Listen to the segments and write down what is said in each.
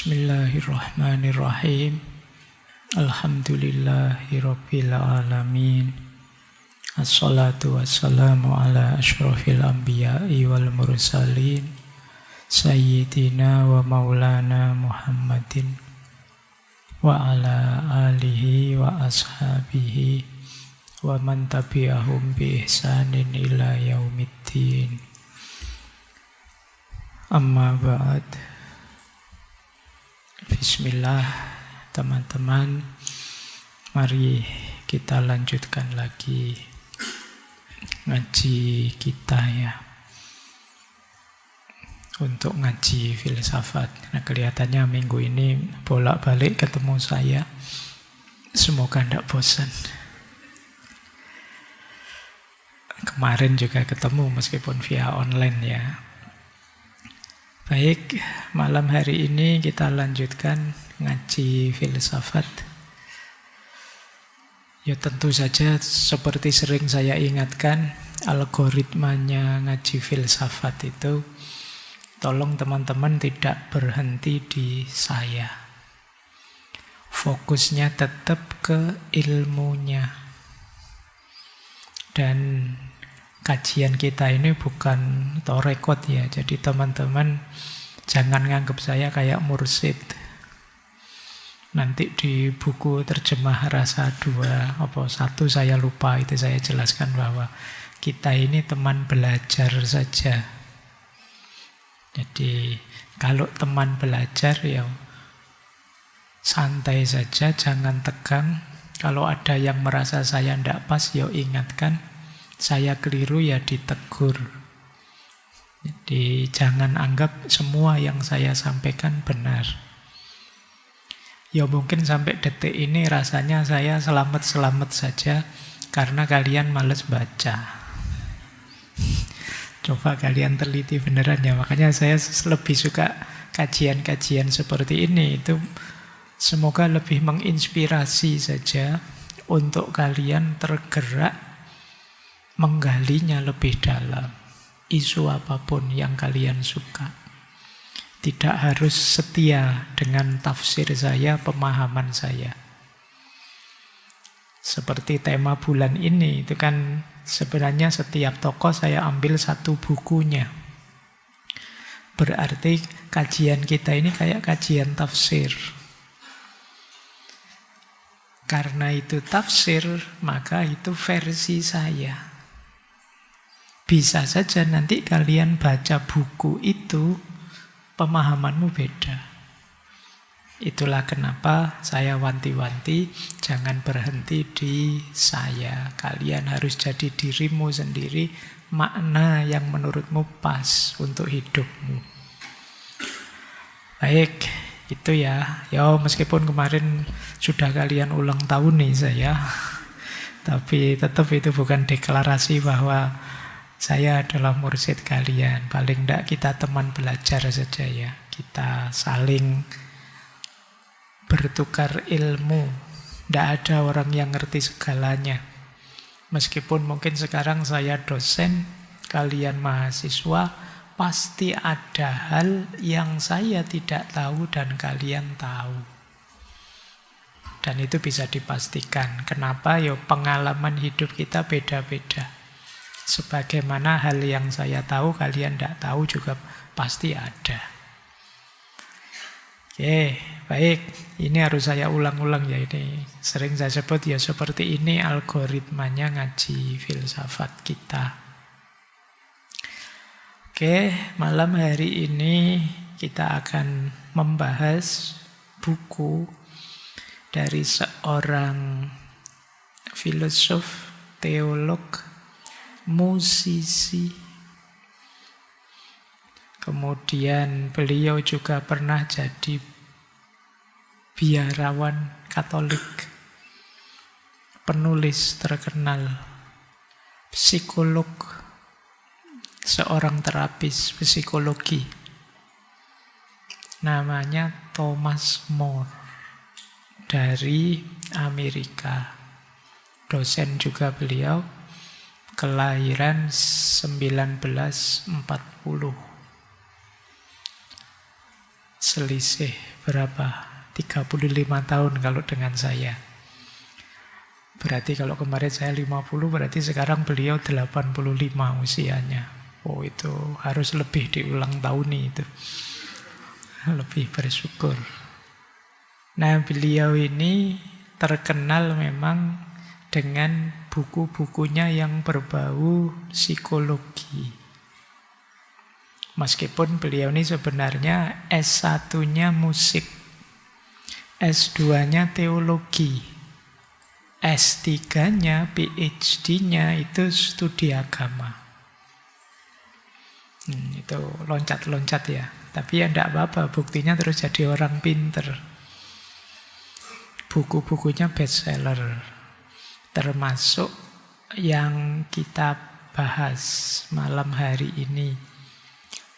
Bismillahirrahmanirrahim. Alhamdulillahirabbil alamin. Assalatu wassalamu ala asyrafil anbiya'i wal mursalin sayyidina wa maulana Muhammadin wa ala alihi wa ashabihi wa man tabi'ahum bi ihsanin ila yaumiddin. Amma ba'd. Bismillah, teman-teman. Mari kita lanjutkan lagi ngaji kita ya. Untuk ngaji filsafat. Nah, kelihatannya minggu ini bolak-balik ketemu saya. Semoga tidak bosan. Kemarin juga ketemu meskipun via online ya. Baik, malam hari ini kita lanjutkan ngaji filsafat. Ya tentu saja seperti sering saya ingatkan, algoritmanya ngaji filsafat itu, tolong teman-teman tidak berhenti di saya. Fokusnya tetap ke ilmunya. Dan kajian kita ini bukan torekot ya. Jadi teman-teman jangan nganggap saya kayak mursyid. Nanti di buku terjemah rasa 2 apa 1 saya lupa, itu saya jelaskan bahwa kita ini teman belajar saja. Jadi kalau teman belajar ya santai saja, jangan tegang. Kalau ada yang merasa saya tidak pas ya ingatkan. Saya keliru ya ditegur. Jadi jangan anggap semua yang saya sampaikan benar. Ya mungkin sampai detik ini rasanya saya selamat-selamat saja karena kalian males baca. Coba kalian teliti beneran ya. Makanya saya lebih suka kajian-kajian seperti ini. Itu semoga lebih menginspirasi saja untuk kalian tergerak menggalinya lebih dalam. Isu apapun yang kalian suka. Tidak harus setia dengan tafsir saya, pemahaman saya. Seperti tema bulan ini, itu kan sebenarnya setiap tokoh saya ambil satu bukunya. Berarti kajian kita ini kayak kajian tafsir. Karena itu tafsir, maka itu versi saya. Bisa saja nanti kalian baca buku itu, pemahamanmu beda. Itulah kenapa saya wanti-wanti, jangan berhenti di saya. Kalian harus jadi dirimu sendiri, makna yang menurutmu pas untuk hidupmu. Baik, itu ya. Ya meskipun kemarin sudah kalian ulang tahun nih saya, tapi tetap itu bukan deklarasi bahwa saya adalah mursyid kalian. Paling tidak kita teman belajar saja ya. Kita saling bertukar ilmu. Tidak ada orang yang ngerti segalanya. Meskipun mungkin sekarang saya dosen, kalian mahasiswa, pasti ada hal yang saya tidak tahu dan kalian tahu. Dan itu bisa dipastikan. Kenapa? Ya pengalaman hidup kita beda-beda. Sebagaimana hal yang saya tahu, kalian tidak tahu juga pasti ada. Oke, baik. Ini harus saya ulang-ulang ya ini. Sering saya sebut ya seperti ini algoritmanya ngaji filsafat kita. Oke, malam hari ini kita akan membahas buku dari seorang filosof, teolog, musisi. Kemudian beliau juga pernah jadi biarawan Katolik, penulis terkenal, psikolog, seorang terapis psikologi. Namanya Thomas More dari Amerika. Dosen juga beliau. Kelahiran 1940. Selisih berapa? 35 tahun kalau dengan saya. Berarti kalau kemarin saya 50, berarti sekarang beliau 85 usianya. Oh, itu harus lebih diulang tahun itu. Lebih bersyukur. Nah, beliau ini terkenal memang dengan buku-bukunya yang berbau psikologi. Meskipun beliau ini sebenarnya S1-nya musik, S2-nya teologi, S3-nya, PhD-nya itu studi agama. Itu loncat-loncat ya. Tapi ya tidak apa-apa, buktinya terus jadi orang pinter. Buku-bukunya bestseller. Termasuk yang kita bahas malam hari ini.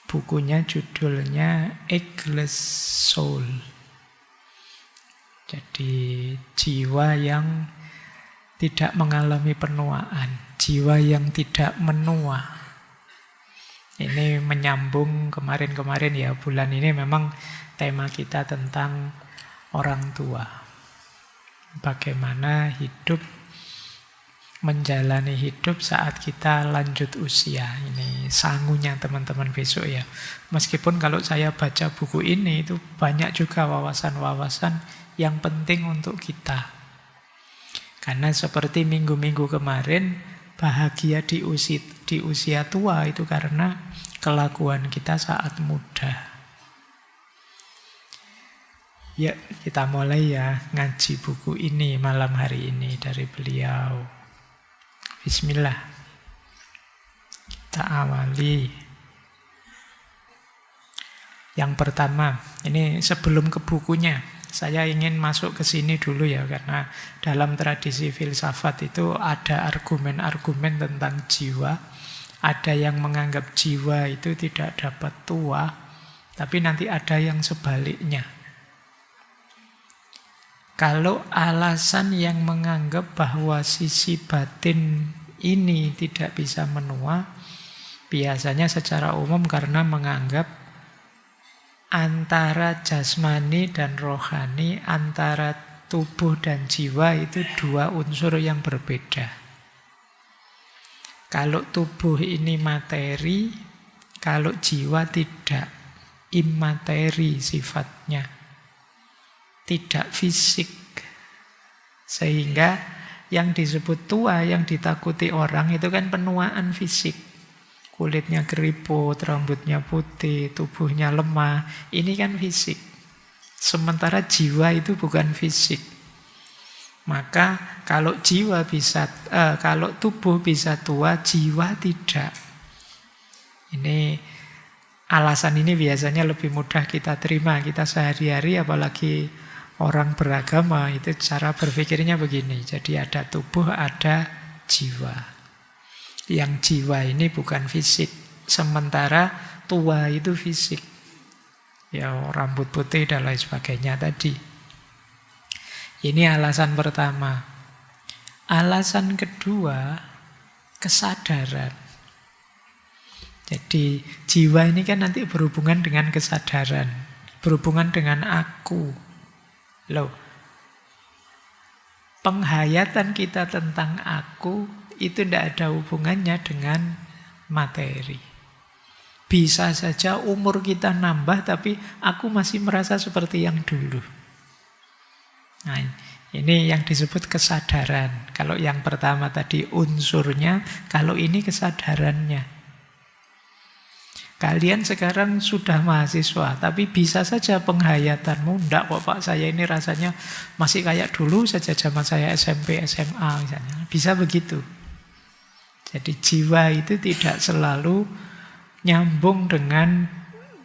Bukunya judulnya Eggless Soul. Jadi jiwa yang tidak mengalami penuaan, jiwa yang tidak menua. Ini menyambung kemarin-kemarin ya, bulan ini memang tema kita tentang orang tua. Bagaimana hidup, menjalani hidup saat kita lanjut usia. Ini sangunya teman-teman besok ya. Meskipun kalau saya baca buku ini itu banyak juga wawasan-wawasan yang penting untuk kita. Karena seperti minggu-minggu kemarin, bahagia di usia tua itu karena kelakuan kita saat muda. Ya, kita mulai ya ngaji buku ini malam hari ini dari beliau. Bismillah. Kita awali. Yang pertama, ini sebelum ke bukunya, saya ingin masuk ke sini dulu ya, karena dalam tradisi filsafat itu ada argumen-argumen tentang jiwa. Ada yang menganggap jiwa itu tidak dapat tua, tapi nanti ada yang sebaliknya. Kalau alasan yang menganggap bahwa sisi batin ini tidak bisa menua, biasanya secara umum karena menganggap antara jasmani dan rohani, antara tubuh dan jiwa itu dua unsur yang berbeda. Kalau tubuh ini materi, kalau jiwa tidak, immateri sifatnya, tidak fisik. Sehingga yang disebut tua, yang ditakuti orang itu kan penuaan fisik. Kulitnya keriput, rambutnya putih, tubuhnya lemah. Ini kan fisik. Sementara jiwa itu bukan fisik. Maka kalau kalau tubuh bisa tua, jiwa tidak. Ini alasan ini biasanya lebih mudah kita terima. Kita sehari-hari, apalagi orang beragama, itu cara berpikirnya begini. Jadi ada tubuh, ada jiwa. Yang jiwa ini bukan fisik. Sementara tua itu fisik. Ya, rambut putih dan lain sebagainya tadi. Ini alasan pertama. Alasan kedua, kesadaran. Jadi jiwa ini kan nanti berhubungan dengan kesadaran. Berhubungan dengan aku. Loh, penghayatan kita tentang aku itu tidak ada hubungannya dengan materi. Bisa saja umur kita nambah, tapi aku masih merasa seperti yang dulu. Nah, ini yang disebut kesadaran. Kalau yang pertama tadi unsurnya, kalau ini kesadarannya. Kalian sekarang sudah mahasiswa, tapi bisa saja penghayatanmu, enggak kok Pak, saya ini rasanya masih kayak dulu saja zaman saya SMP, SMA misalnya. Bisa begitu. Jadi jiwa itu tidak selalu nyambung dengan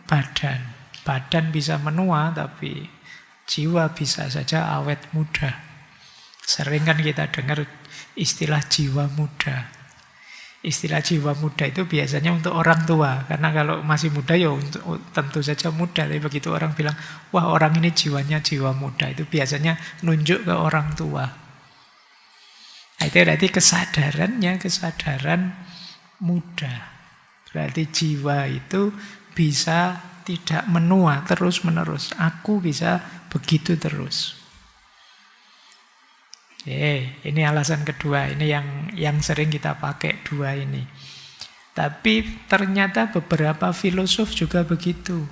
badan. Badan bisa menua, tapi jiwa bisa saja awet muda. Sering kan kita dengar istilah jiwa muda. Istilah jiwa muda itu biasanya untuk orang tua. Karena kalau masih muda ya tentu saja muda. Tapi begitu orang bilang, wah orang ini jiwanya jiwa muda, itu biasanya nunjuk ke orang tua. Nah, itu berarti kesadarannya kesadaran muda. Berarti jiwa itu bisa tidak menua terus-menerus. Aku bisa begitu terus. Ini alasan kedua. Ini yang sering kita pakai dua ini. Tapi ternyata beberapa filosof juga begitu.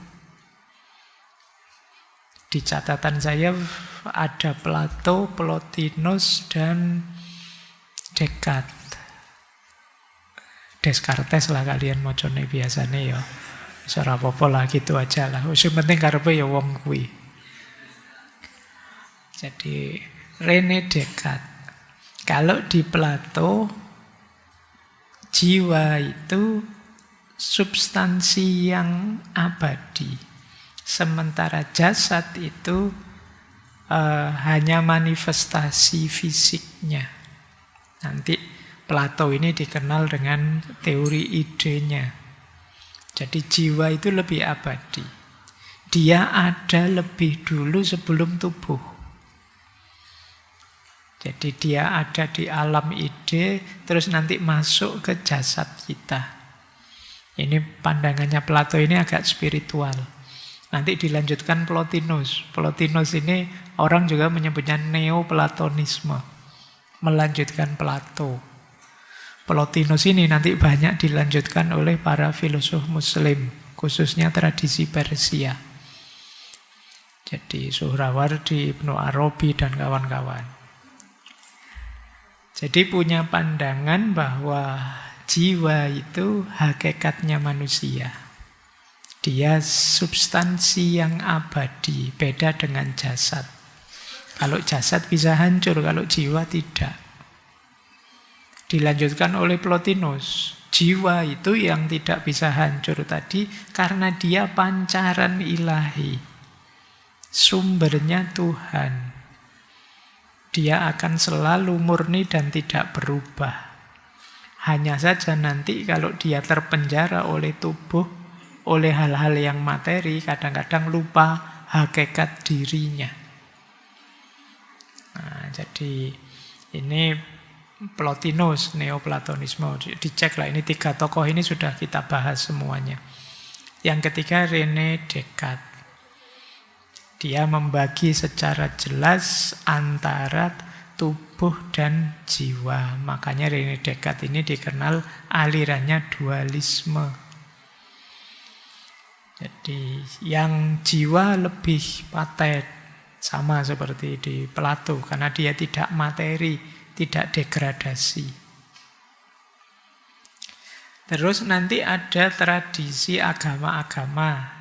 Di catatan saya ada Plato, Plotinus, dan Descartes. Descartes lah kalian mocone biasanya ya. Ora apa-apa lah gitu aja lah. Sing penting karepe ya wong kuwi. Jadi René Descartes. Kalau di Plato jiwa itu substansi yang abadi. Sementara jasad itu hanya manifestasi fisiknya. Nanti Plato ini dikenal dengan teori idenya. Jadi jiwa itu lebih abadi. Dia ada lebih dulu sebelum tubuh. Jadi dia ada di alam ide, terus nanti masuk ke jasad kita. Ini pandangannya Plato ini agak spiritual. Nanti dilanjutkan Plotinus. Plotinus ini orang juga menyebutnya Neoplatonisme. Melanjutkan Plato. Plotinus ini nanti banyak dilanjutkan oleh para filosof Muslim, khususnya tradisi Persia. Jadi Suhrawardi, Ibnu Arabi, dan kawan-kawan. Jadi punya pandangan bahwa jiwa itu hakikatnya manusia. Dia substansi yang abadi, beda dengan jasad. Kalau jasad bisa hancur, kalau jiwa tidak. Dilanjutkan oleh Plotinus. Jiwa itu yang tidak bisa hancur tadi karena dia pancaran ilahi. Sumbernya Tuhan. Dia akan selalu murni dan tidak berubah. Hanya saja nanti kalau dia terpenjara oleh tubuh, oleh hal-hal yang materi, kadang-kadang lupa hakikat dirinya. Nah, jadi ini Plotinus, Neoplatonisme. Dicek lah, ini 3 tokoh ini sudah kita bahas semuanya. Yang ketiga René Descartes. Dia membagi secara jelas antara tubuh dan jiwa. Makanya René Descartes ini dikenal alirannya dualisme. Jadi yang jiwa lebih paten, sama seperti di Plato, karena dia tidak materi, tidak degradasi. Terus nanti ada tradisi agama-agama.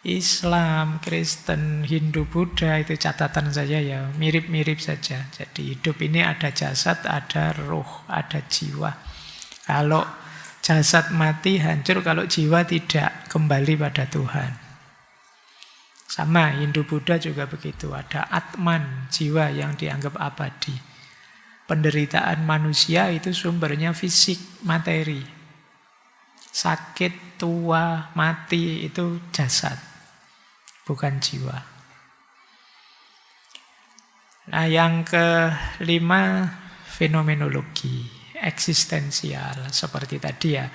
Islam, Kristen, Hindu, Buddha, itu catatan saya ya, mirip-mirip saja. Jadi hidup ini ada jasad, ada roh, ada jiwa. Kalau jasad mati, hancur, kalau jiwa tidak, kembali pada Tuhan. Sama, Hindu, Buddha juga begitu. Ada Atman, jiwa yang dianggap abadi. Penderitaan manusia itu sumbernya fisik, materi. Sakit, tua, mati itu jasad, bukan jiwa. Nah, yang kelima, fenomenologi, eksistensial. Seperti tadi ya,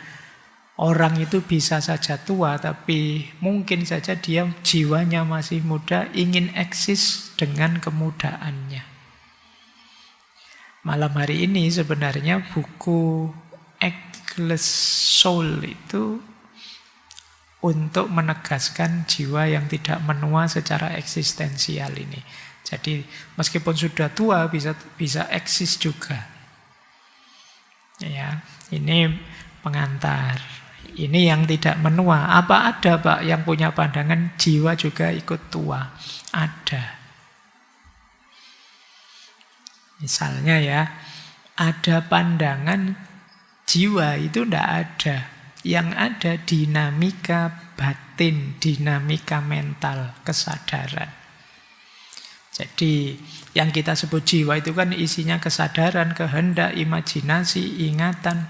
orang itu bisa saja tua, tapi mungkin saja dia jiwanya masih muda, ingin eksis dengan kemudaannya. Malam hari ini sebenarnya buku Eggless Soul itu untuk menegaskan jiwa yang tidak menua secara eksistensial ini. Jadi meskipun sudah tua bisa eksis juga. Ya, ini pengantar. Ini yang tidak menua. Apa ada Pak yang punya pandangan jiwa juga ikut tua? Ada. Misalnya ya, ada pandangan jiwa itu tidak ada. Yang ada dinamika batin, dinamika mental, kesadaran. Jadi yang kita sebut jiwa itu kan isinya kesadaran, kehendak, imajinasi, ingatan.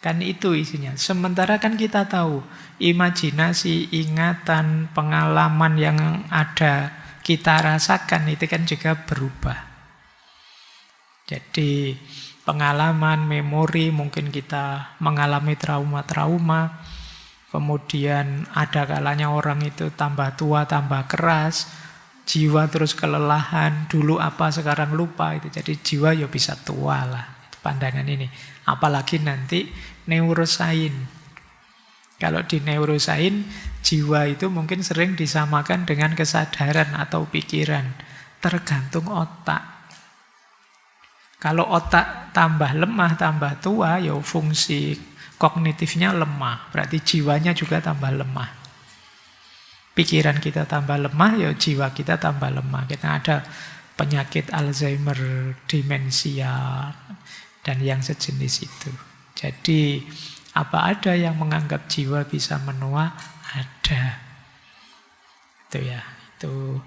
Kan itu isinya. Sementara kan kita tahu imajinasi, ingatan, pengalaman yang ada kita rasakan itu kan juga berubah. Jadi pengalaman, memori, mungkin kita mengalami trauma-trauma, Kemudian ada kalanya orang itu tambah tua, tambah keras, jiwa terus kelelahan, dulu apa sekarang lupa itu. Jadi jiwa ya bisa tua lah. Itu pandangan ini. Apalagi nanti neuroscience. Kalau di neuroscience, jiwa itu mungkin sering disamakan dengan kesadaran atau pikiran. Tergantung otak. Kalau otak tambah lemah, tambah tua, ya fungsi kognitifnya lemah. Berarti jiwanya juga tambah lemah. Pikiran kita tambah lemah, ya jiwa kita tambah lemah. Kita ada penyakit Alzheimer, demensia, dan yang sejenis itu. Jadi, apa ada yang menganggap jiwa bisa menua? Ada. Itu ya, itu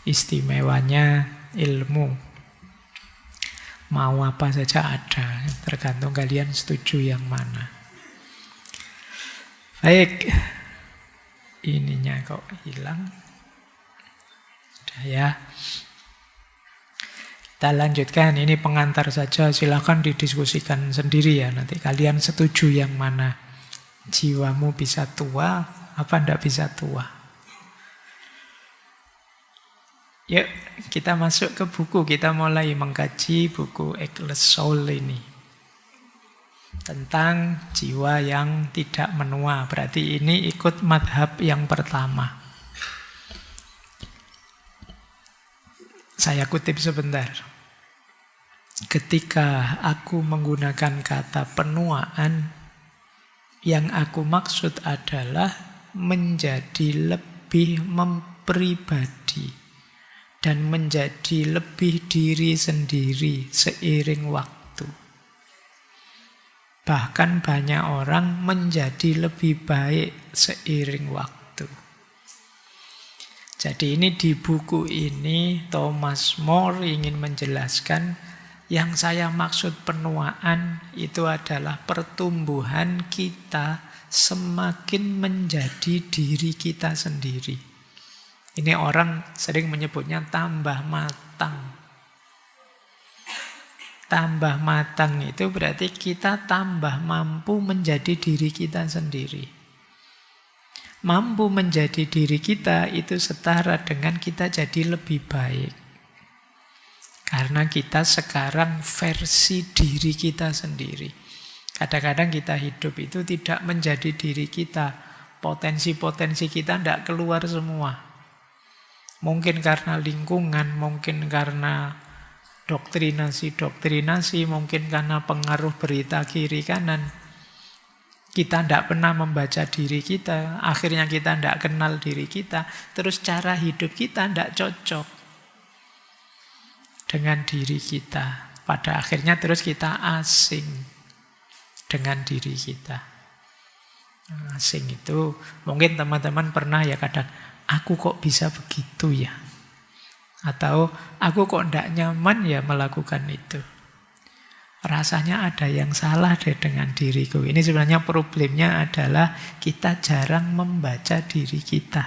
istimewanya ilmu. Mau apa saja ada, tergantung kalian setuju yang mana. Baik, ininya kok hilang. Sudah ya. Kita lanjutkan, ini pengantar saja, silakan didiskusikan sendiri ya. Nanti kalian setuju yang mana. Jiwamu bisa tua, apa enggak bisa tua. Yuk, kita masuk ke buku. Kita mulai mengkaji buku Eggless Soul ini. Tentang jiwa yang tidak menua. Berarti ini ikut madhab yang pertama. Saya kutip sebentar. Ketika aku menggunakan kata penuaan, yang aku maksud adalah menjadi lebih mempribadi dan menjadi lebih diri sendiri seiring waktu. Bahkan banyak orang menjadi lebih baik seiring waktu. Jadi ini di buku ini Thomas More ingin menjelaskan yang saya maksud penuaan itu adalah pertumbuhan kita semakin menjadi diri kita sendiri. Ini orang sering menyebutnya tambah matang. Tambah matang itu berarti kita tambah mampu menjadi diri kita sendiri. Mampu menjadi diri kita itu setara dengan kita jadi lebih baik. Karena kita sekarang versi diri kita sendiri. Kadang-kadang kita hidup itu tidak menjadi diri kita. Potensi-potensi kita tidak keluar semua. Mungkin karena lingkungan, mungkin karena doktrinasi, mungkin karena pengaruh berita kiri kanan. Kita tidak pernah membaca diri kita, akhirnya kita tidak kenal diri kita, terus cara hidup kita tidak cocok dengan diri kita. Pada akhirnya terus kita asing dengan diri kita. Asing itu mungkin teman-teman pernah ya kadang, aku kok bisa begitu ya? Atau aku kok tidak nyaman ya melakukan itu? Rasanya ada yang salah deh dengan diriku. Ini sebenarnya problemnya adalah kita jarang membaca diri kita.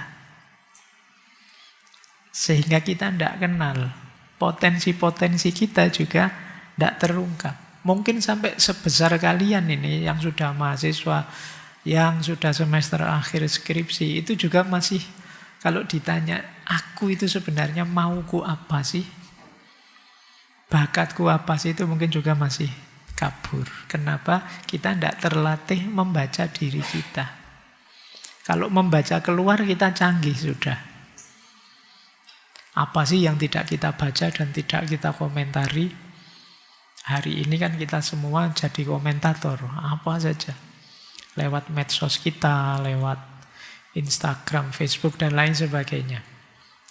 Sehingga kita tidak kenal. Potensi-potensi kita juga tidak terungkap. Mungkin sampai sebesar kalian ini yang sudah mahasiswa, yang sudah semester akhir skripsi, itu juga masih kalau ditanya, aku itu sebenarnya mauku apa sih? Bakatku apa sih? Itu mungkin juga masih kabur. Kenapa? Kita tidak terlatih membaca diri kita. Kalau membaca keluar, kita canggih sudah. Apa sih yang tidak kita baca dan tidak kita komentari? Hari ini kan kita semua jadi komentator. Apa saja. Lewat medsos kita, lewat Instagram, Facebook, dan lain sebagainya.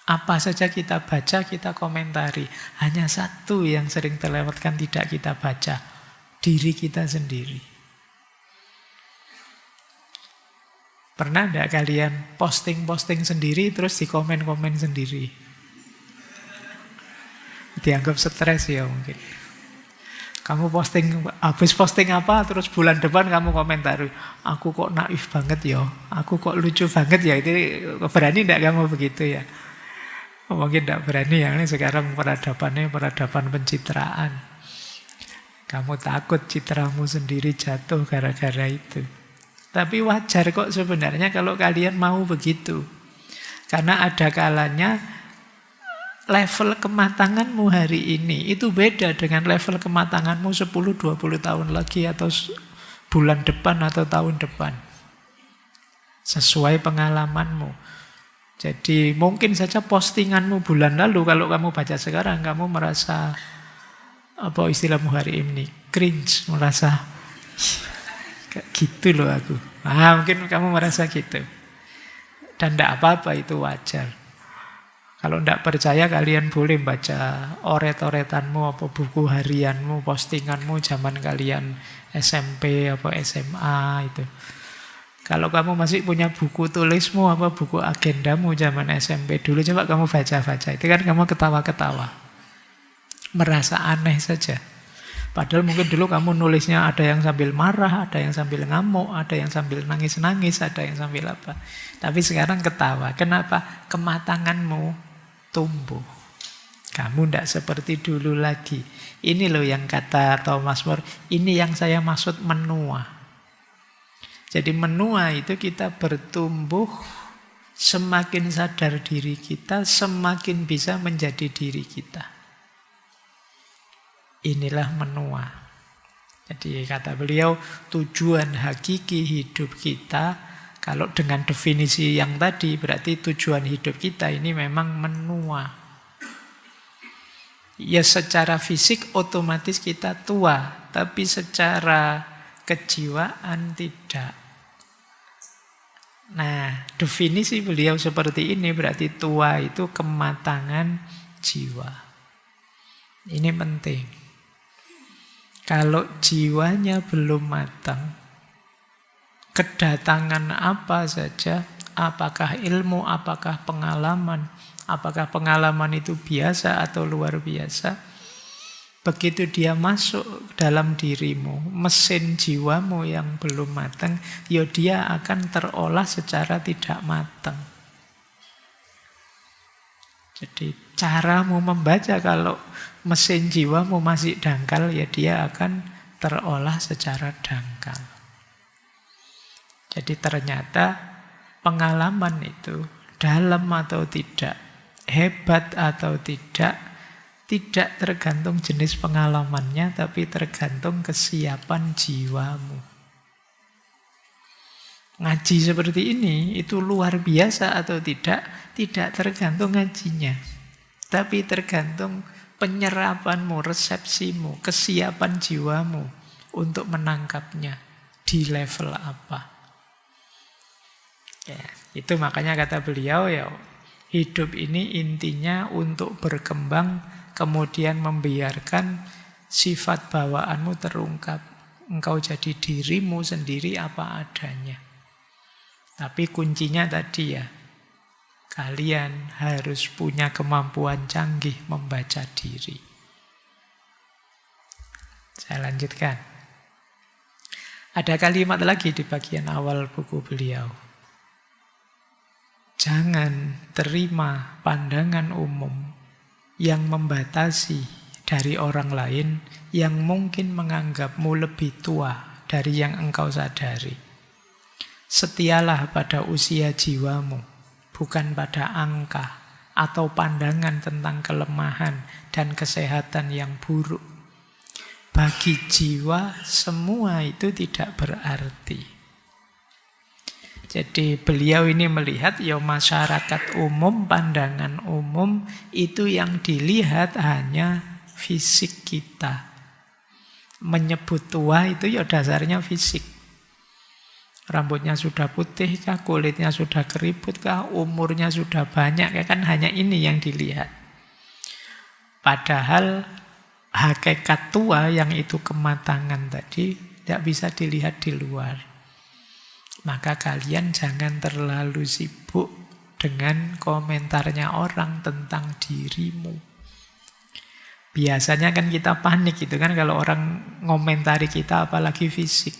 Apa saja kita baca, kita komentari. Hanya satu yang sering terlewatkan tidak kita baca. Diri kita sendiri. Pernah tidak kalian posting-posting sendiri, terus di komen-komen sendiri? Dianggap stres ya mungkin. Kamu habis posting apa, terus bulan depan kamu komentari, aku kok naif banget ya, aku kok lucu banget ya, itu berani tidak kamu begitu ya? Mungkin tidak berani ya, ini sekarang peradabannya peradaban pencitraan. Kamu takut citramu sendiri jatuh gara-gara itu. Tapi wajar kok sebenarnya kalau kalian mau begitu. Karena ada kalanya level kematanganmu hari ini itu beda dengan level kematanganmu 10-20 tahun lagi atau bulan depan atau tahun depan. Sesuai pengalamanmu. Jadi mungkin saja postinganmu bulan lalu kalau kamu baca sekarang kamu merasa apa istilahmu hari ini cringe, merasa kayak gitu loh aku. Mungkin kamu merasa gitu. Dan tidak apa-apa, itu wajar. Kalau tidak percaya kalian boleh baca oret-oretanmu, apa buku harianmu, postinganmu zaman kalian SMP apa SMA itu. Kalau kamu masih punya buku tulismu, apa buku agendamu zaman SMP dulu, coba kamu baca-baca. Itu kan kamu ketawa-ketawa. Merasa aneh saja. Padahal mungkin dulu kamu nulisnya ada yang sambil marah, ada yang sambil ngamuk, ada yang sambil nangis-nangis, ada yang sambil apa. Tapi sekarang ketawa. Kenapa? Kematanganmu tumbuh. Kamu tidak seperti dulu lagi. Ini loh yang kata Thomas More, ini yang saya maksud menua. Jadi menua itu kita bertumbuh, semakin sadar diri kita, semakin bisa menjadi diri kita. Inilah menua. Jadi kata beliau, tujuan hakiki hidup kita, kalau dengan definisi yang tadi, berarti tujuan hidup kita ini memang menua. Ya secara fisik otomatis kita tua, tapi secara kejiwaan tidak. Nah, definisi beliau seperti ini berarti tua itu kematangan jiwa. Ini penting. Kalau jiwanya belum matang, kedatangan apa saja, apakah ilmu, apakah pengalaman itu biasa atau luar biasa, begitu dia masuk dalam dirimu, mesin jiwamu yang belum matang, ya dia akan terolah secara tidak matang. Jadi caramu membaca kalau mesin jiwamu masih dangkal, ya dia akan terolah secara dangkal. Jadi ternyata pengalaman itu dalam atau tidak, hebat atau tidak tergantung jenis pengalamannya, tapi tergantung kesiapan jiwamu. Ngaji seperti ini, itu luar biasa atau tidak tergantung ngajinya. Tapi tergantung penyerapanmu, resepsimu, kesiapan jiwamu untuk menangkapnya di level apa. Ya, itu makanya kata beliau ya, hidup ini intinya untuk berkembang, kemudian membiarkan sifat bawaanmu terungkap. Engkau jadi dirimu sendiri apa adanya. Tapi kuncinya tadi ya, kalian harus punya kemampuan canggih membaca diri. Saya lanjutkan. Ada kalimat lagi di bagian awal buku beliau. Jangan terima pandangan umum yang membatasi dari orang lain yang mungkin menganggapmu lebih tua dari yang engkau sadari. Setialah pada usia jiwamu, bukan pada angka atau pandangan tentang kelemahan dan kesehatan yang buruk. Bagi jiwa, semua itu tidak berarti. Jadi beliau ini melihat ya masyarakat umum, pandangan umum itu yang dilihat hanya fisik kita. Menyebut tua itu ya dasarnya fisik. Rambutnya sudah putih kah, kulitnya sudah keriput kah, umurnya sudah banyak kah, kan hanya ini yang dilihat. Padahal hakikat tua yang itu kematangan tadi tidak bisa dilihat di luar. Maka kalian jangan terlalu sibuk dengan komentarnya orang tentang dirimu. Biasanya kan kita panik gitu kan kalau orang ngomentari kita apalagi fisik.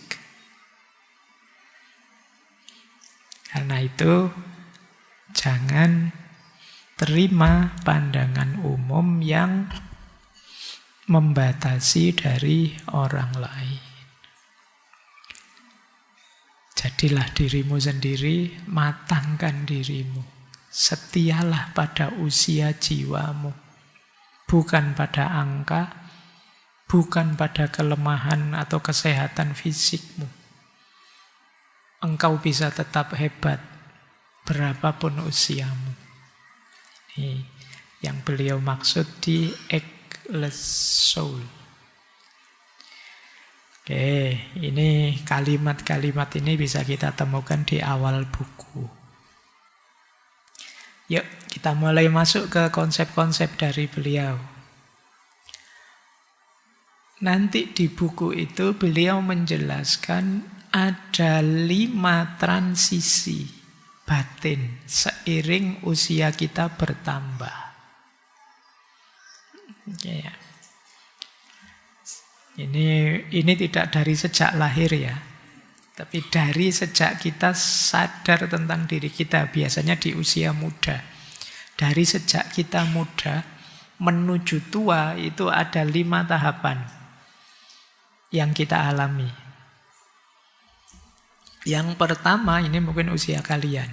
Karena itu jangan terima pandangan umum yang membatasi dari orang lain. Jadilah dirimu sendiri, matangkan dirimu. Setialah pada usia jiwamu. Bukan pada angka, bukan pada kelemahan atau kesehatan fisikmu. Engkau bisa tetap hebat, berapapun usiamu. Ini yang beliau maksud di Eggless Soul. Oke, ini kalimat-kalimat ini bisa kita temukan di awal buku. Yuk, kita mulai masuk ke konsep-konsep dari beliau. Nanti di buku itu beliau menjelaskan ada 5 transisi batin seiring usia kita bertambah. Oke, ya. Ini tidak dari sejak lahir ya. Tapi dari sejak kita sadar tentang diri kita, biasanya di usia muda. Dari sejak kita muda menuju tua itu ada 5 tahapan yang kita alami. Yang pertama, ini mungkin usia kalian.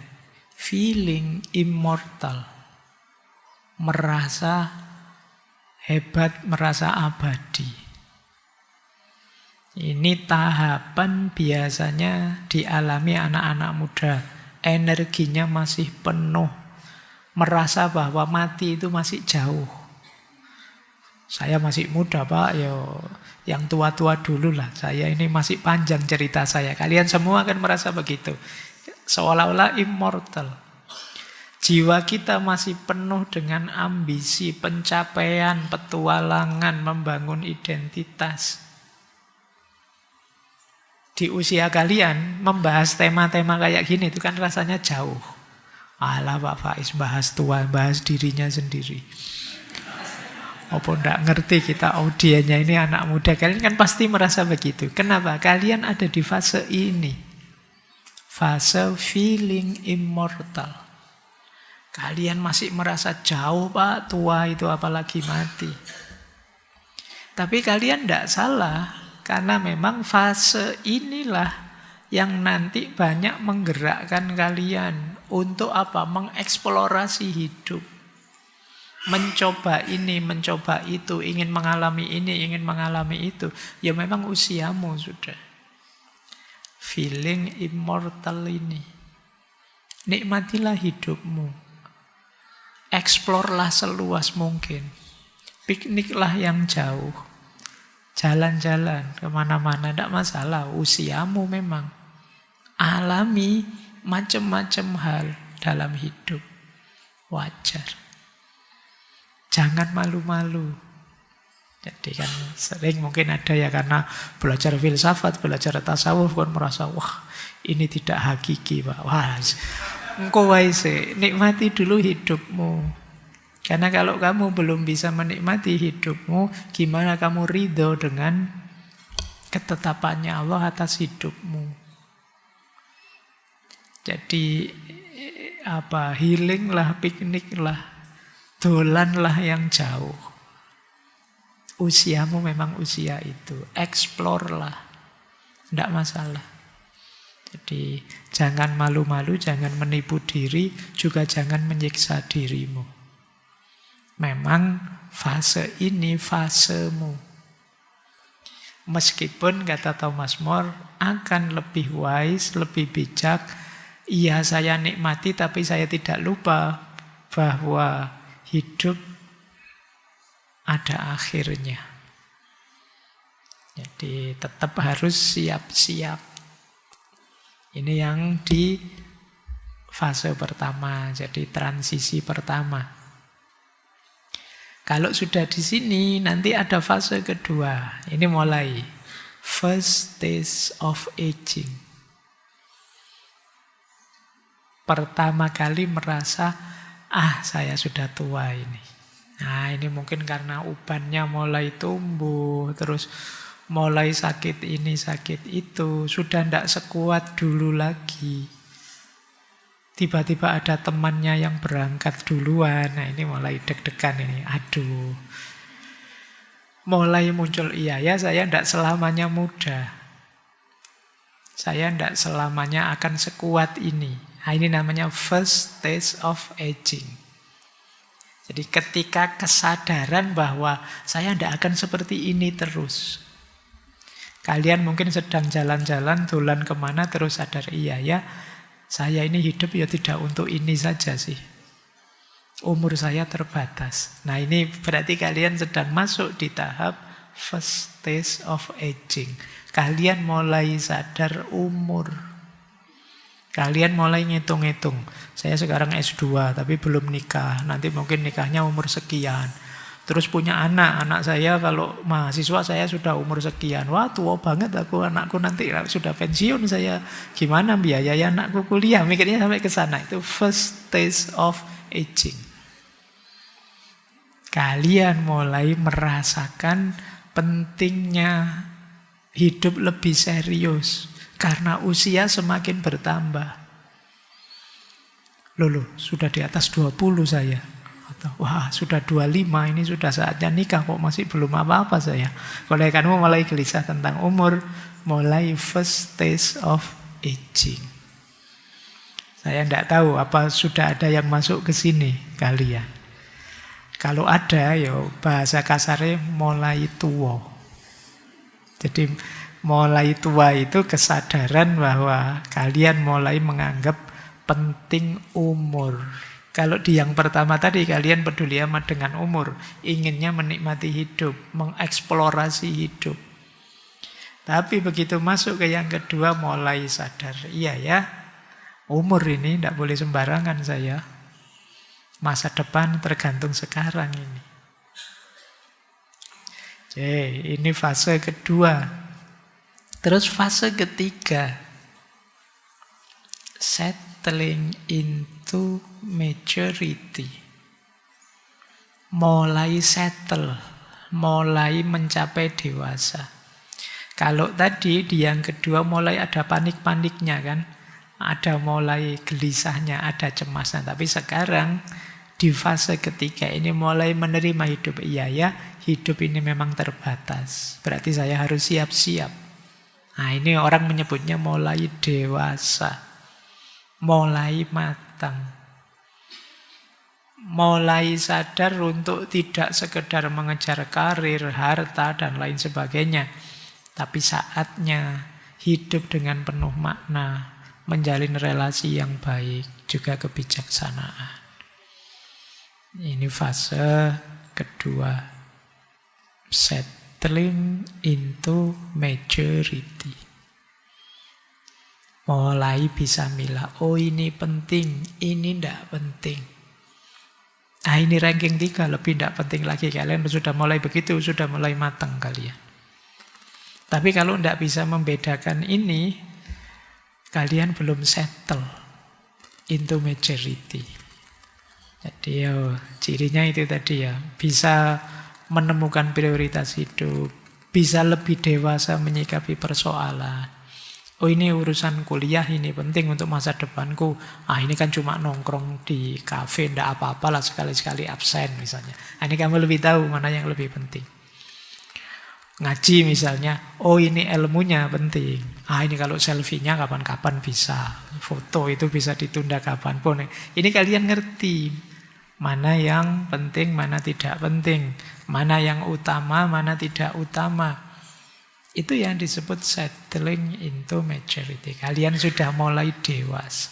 Feeling immortal. Merasa hebat, merasa abadi. Ini tahapan biasanya dialami anak-anak muda. Energinya masih penuh. Merasa bahwa mati itu masih jauh. Saya masih muda Pak, yang tua-tua dulu lah. Saya ini masih panjang cerita saya. Kalian semua akan merasa begitu. Seolah-olah immortal. Jiwa kita masih penuh dengan ambisi, pencapaian, petualangan, membangun identitas. Di usia kalian membahas tema-tema kayak gini itu kan rasanya jauh. Alah Pak Faiz bahas tua, bahas dirinya sendiri. Maupun tidak ngerti kita audiennya ini anak muda. Kalian kan pasti merasa begitu. Kenapa? Kalian ada di fase ini. Fase feeling immortal. Kalian masih merasa jauh Pak, tua itu apalagi mati. Tapi kalian tidak salah. Karena memang fase inilah yang nanti banyak menggerakkan kalian. Untuk apa? Mengeksplorasi hidup. Mencoba ini, mencoba itu. Ingin mengalami ini, ingin mengalami itu. Ya memang usiamu sudah. Feeling immortal ini. Nikmatilah hidupmu. Eksplorlah seluas mungkin. Pikniklah yang jauh. Jalan-jalan kemana-mana, tidak masalah. Usiamu memang. Alami macam-macam hal dalam hidup. Wajar. Jangan malu-malu. Jadi kan sering mungkin ada ya karena belajar filsafat, belajar tasawuf kan merasa wah ini tidak hakiki Pak. Wah, engkau wae nikmati dulu hidupmu. Karena kalau kamu belum bisa menikmati hidupmu, gimana kamu ridho dengan ketetapannya Allah atas hidupmu? Jadi healinglah, pikniklah, dolanlah yang jauh. Usiamu memang usia itu, explore-lah, tidak masalah. Jadi jangan malu-malu, jangan menipu diri, juga jangan menyiksa dirimu. Memang fase ini fasemu. Meskipun kata Thomas More akan lebih wise, lebih bijak. Iya saya nikmati tapi saya tidak lupa bahwa hidup ada akhirnya. Jadi tetap harus siap-siap. Ini yang di fase pertama, jadi transisi pertama. Kalau sudah di sini, nanti ada fase kedua. Ini mulai. First stage of aging. Pertama kali merasa, saya sudah tua ini. Nah, ini mungkin karena ubannya mulai tumbuh, terus mulai sakit ini, sakit itu. Sudah tidak sekuat dulu lagi. Tiba-tiba ada temannya yang berangkat duluan. Nah ini mulai deg-degan ini. Aduh. Mulai muncul, iya ya saya tidak selamanya muda. Saya tidak selamanya akan sekuat ini. Nah, ini namanya first stage of aging. Jadi ketika kesadaran bahwa saya tidak akan seperti ini terus. Kalian mungkin sedang jalan-jalan, dolan kemana, terus sadar, iya ya, saya ini hidup ya tidak untuk ini saja sih. Umur saya terbatas. Nah ini berarti kalian sedang masuk di tahap first stage of aging. Kalian mulai sadar umur. Kalian mulai ngitung-ngitung. Saya sekarang S2 tapi belum nikah. Nanti mungkin nikahnya umur sekian. Terus punya anak saya kalau mahasiswa saya sudah umur sekian. Wah tua banget anakku nanti sudah pensiun saya. Gimana biayai anakku kuliah? Mikirnya sampai ke sana. Itu first stage of aging. Kalian mulai merasakan pentingnya hidup lebih serius. Karena usia semakin bertambah. Loh, sudah di atas 20 saya. Wah sudah 25 ini sudah saatnya nikah kok masih belum apa-apa saya. Kalau kamu mulai gelisah tentang umur, mulai first stage of aging. Saya tidak tahu apa sudah ada yang masuk ke sini kalian. Kalau ada ya bahasa kasarnya mulai tua. Jadi mulai tua itu kesadaran bahwa kalian mulai menganggap penting umur. Kalau di yang pertama tadi kalian peduli amat dengan umur, inginnya menikmati hidup, mengeksplorasi hidup. Tapi begitu masuk ke yang kedua mulai sadar, iya ya, umur ini tidak boleh sembarangan saya. Masa depan tergantung sekarang ini. Oke, ini fase kedua. Terus fase ketiga, settling into maturity. Mulai settle, mulai mencapai dewasa. Kalau tadi di yang kedua mulai ada panik-paniknya kan, ada mulai gelisahnya, ada cemasnya. Tapi sekarang di fase ketiga ini mulai menerima hidup. Iya ya, hidup ini memang terbatas. Berarti saya harus siap-siap. Nah ini orang menyebutnya mulai dewasa. Mulai matang. Mulai sadar untuk tidak sekedar mengejar karir, harta, dan lain sebagainya. Tapi saatnya hidup dengan penuh makna. Menjalin relasi yang baik. Juga kebijaksanaan. Ini fase kedua. Settling into maturity. Mulai bisa milah, oh ini penting, ini tidak penting. Nah ini ranking 3, lebih tidak penting lagi. Kalian sudah mulai begitu, sudah mulai matang kalian. Tapi kalau tidak bisa membedakan ini, kalian belum settle into maturity. Jadi cirinya itu tadi ya, bisa menemukan prioritas hidup, bisa lebih dewasa menyikapi persoalan. Oh ini urusan kuliah, ini penting untuk masa depanku. Ah ini kan cuma nongkrong di kafe, ndak apa-apa lah sekali-sekali absen misalnya. Ah, ini kamu lebih tahu mana yang lebih penting. Ngaji misalnya, oh ini ilmunya penting. Ah ini kalau selfie-nya kapan-kapan bisa. Foto itu bisa ditunda kapanpun. Ini kalian ngerti mana yang penting, mana tidak penting. Mana yang utama, mana tidak utama. Itu yang disebut settling into maturity. Kalian sudah mulai dewasa.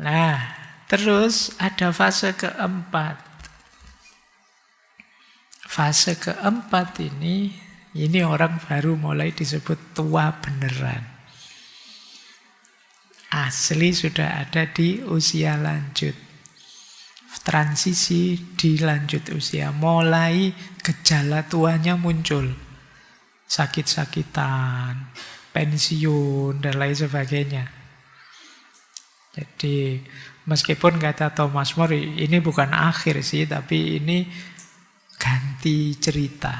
Nah, terus ada fase keempat. Fase keempat ini orang baru mulai disebut tua beneran. Asli sudah ada di usia lanjut. Transisi di lanjut usia. Mulai gejala tuanya muncul. Sakit-sakitan, pensiun, dan lain sebagainya. Jadi meskipun kata Thomas More, ini bukan akhir sih, tapi ini ganti cerita.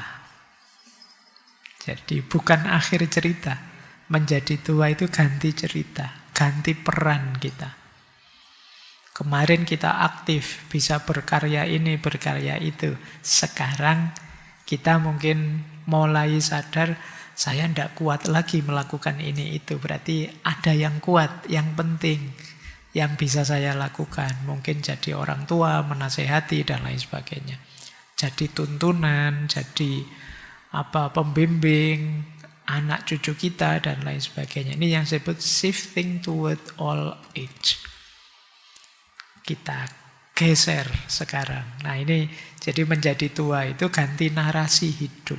Jadi bukan akhir cerita. Menjadi tua itu ganti cerita, ganti peran kita. Kemarin kita aktif, bisa berkarya ini, berkarya itu. Sekarang kita mungkin mulai sadar, saya tidak kuat lagi melakukan ini itu. Berarti ada yang kuat, yang penting, yang bisa saya lakukan. Mungkin jadi orang tua, menasehati, dan lain sebagainya. Jadi tuntunan, jadi pembimbing, anak cucu kita, dan lain sebagainya. Ini yang disebut shifting toward old age. Kita geser sekarang. Nah ini jadi menjadi tua itu ganti narasi hidup.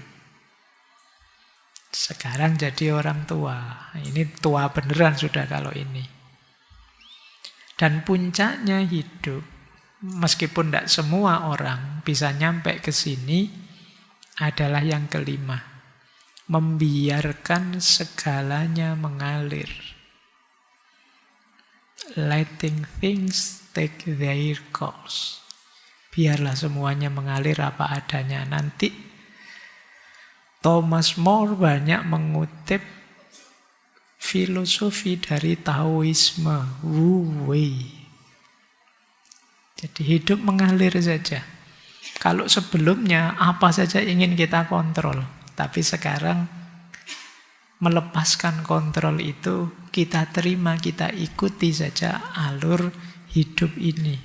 Sekarang jadi orang tua. Ini tua beneran sudah kalau ini. Dan puncaknya hidup, meskipun tidak semua orang bisa nyampe ke sini, adalah yang kelima. Membiarkan segalanya mengalir. Letting things take their course. Biarlah semuanya mengalir apa adanya. Nanti Thomas More banyak mengutip filosofi dari Taoisme, Wu Wei. Jadi hidup mengalir saja. Kalau sebelumnya apa saja ingin kita kontrol, tapi sekarang melepaskan kontrol itu, kita terima, kita ikuti saja alur hidup ini.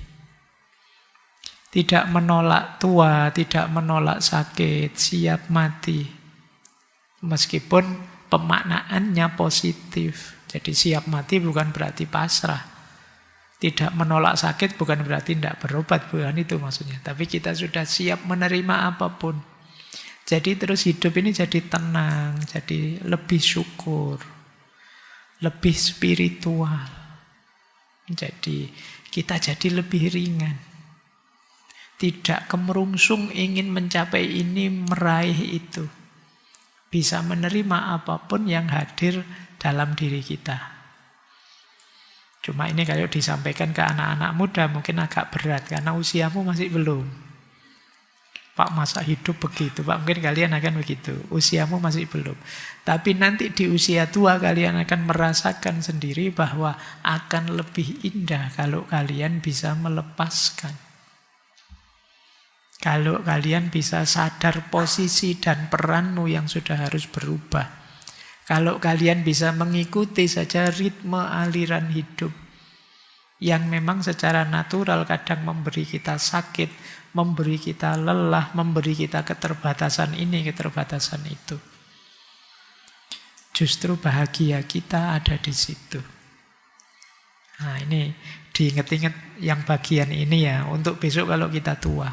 Tidak menolak tua, tidak menolak sakit, siap mati. Meskipun pemaknaannya positif. Jadi siap mati bukan berarti pasrah. Tidak menolak sakit bukan berarti tidak berobat, bukan itu maksudnya. Tapi kita sudah siap menerima apapun. Jadi terus hidup ini jadi tenang, jadi lebih syukur, lebih spiritual. Jadi kita jadi lebih ringan. Tidak kemerungsung ingin mencapai ini, meraih itu. Bisa menerima apapun yang hadir dalam diri kita. Cuma ini kalau disampaikan ke anak-anak muda mungkin agak berat karena usiamu masih belum. Pak, masa hidup begitu? Pak, mungkin kalian akan begitu. Usiamu masih belum. Tapi nanti di usia tua kalian akan merasakan sendiri bahwa akan lebih indah kalau kalian bisa melepaskan. Kalau kalian bisa sadar posisi dan peranmu yang sudah harus berubah. Kalau kalian bisa mengikuti saja ritme aliran hidup yang memang secara natural kadang memberi kita sakit, memberi kita lelah, memberi kita keterbatasan ini, keterbatasan itu. Justru bahagia kita ada di situ. Nah ini diingat-ingat yang bagian ini ya, untuk besok kalau kita tua.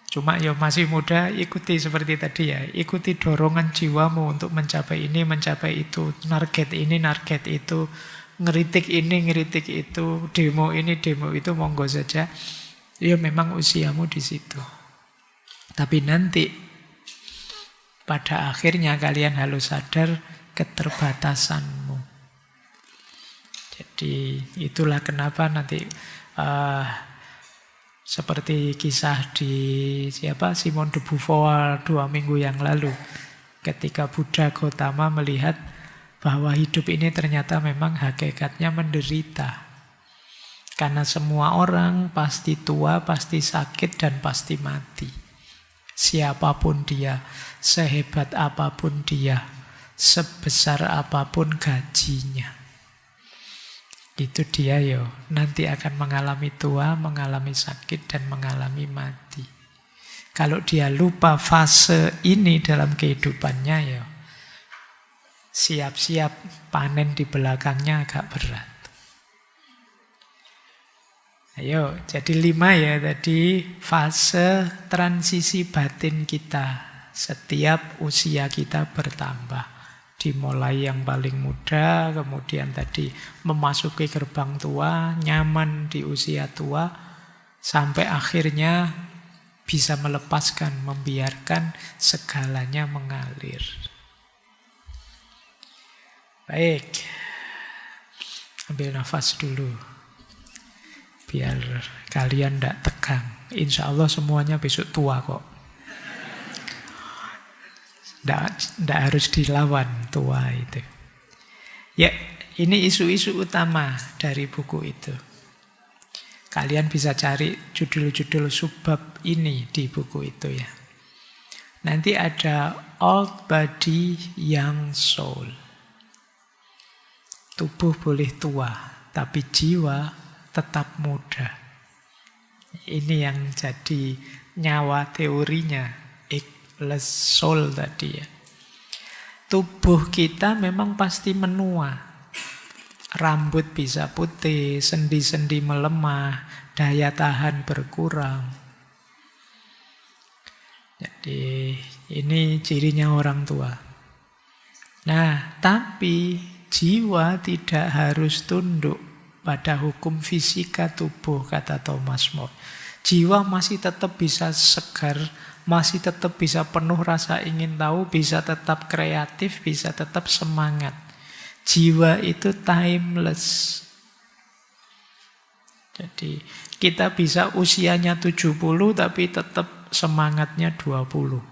Cuma ya masih muda, ikuti seperti tadi ya. Ikuti dorongan jiwamu untuk mencapai ini, mencapai itu. Target ini, target itu. Ngeritik ini, ngeritik itu. Demo ini, demo itu, monggo saja. Ya memang usiamu di situ. Tapi nanti, pada akhirnya kalian harus sadar keterbatasanmu. Jadi itulah kenapa nanti... seperti kisah di Simone de Beauvoir 2 minggu yang lalu. Ketika Buddha Gautama melihat bahwa hidup ini ternyata memang hakikatnya menderita. Karena semua orang pasti tua, pasti sakit, dan pasti mati. Siapapun dia, sehebat apapun dia, sebesar apapun gajinya. Itu dia nanti akan mengalami tua, mengalami sakit, dan mengalami mati. Kalau dia lupa fase ini dalam kehidupannya siap-siap panen di belakangnya agak berat. Ayo, jadi 5 tadi fase transisi batin kita. Setiap usia kita bertambah. Dimulai yang paling muda, kemudian tadi memasuki gerbang tua, nyaman di usia tua, sampai akhirnya bisa melepaskan, membiarkan segalanya mengalir. Baik, ambil nafas dulu, biar kalian tidak tegang. Insya Allah semuanya besok tua kok. Tidak harus dilawan tua itu. Ya, ini isu-isu utama dari buku itu. Kalian bisa cari judul-judul subbab ini di buku itu ya. Nanti ada old body, young soul. Tubuh boleh tua, tapi jiwa tetap muda. Ini yang jadi nyawa teorinya, ageless soul tadi ya. Tubuh kita memang pasti menua. Rambut bisa putih, sendi-sendi melemah, daya tahan berkurang. Jadi ini cirinya orang tua. Nah, tapi jiwa tidak harus tunduk pada hukum fisika tubuh, kata Thomas More. Jiwa masih tetap bisa segar, masih tetap bisa penuh rasa ingin tahu, bisa tetap kreatif, bisa tetap semangat. Jiwa itu timeless. Jadi kita bisa usianya 70 tapi tetap semangatnya 20.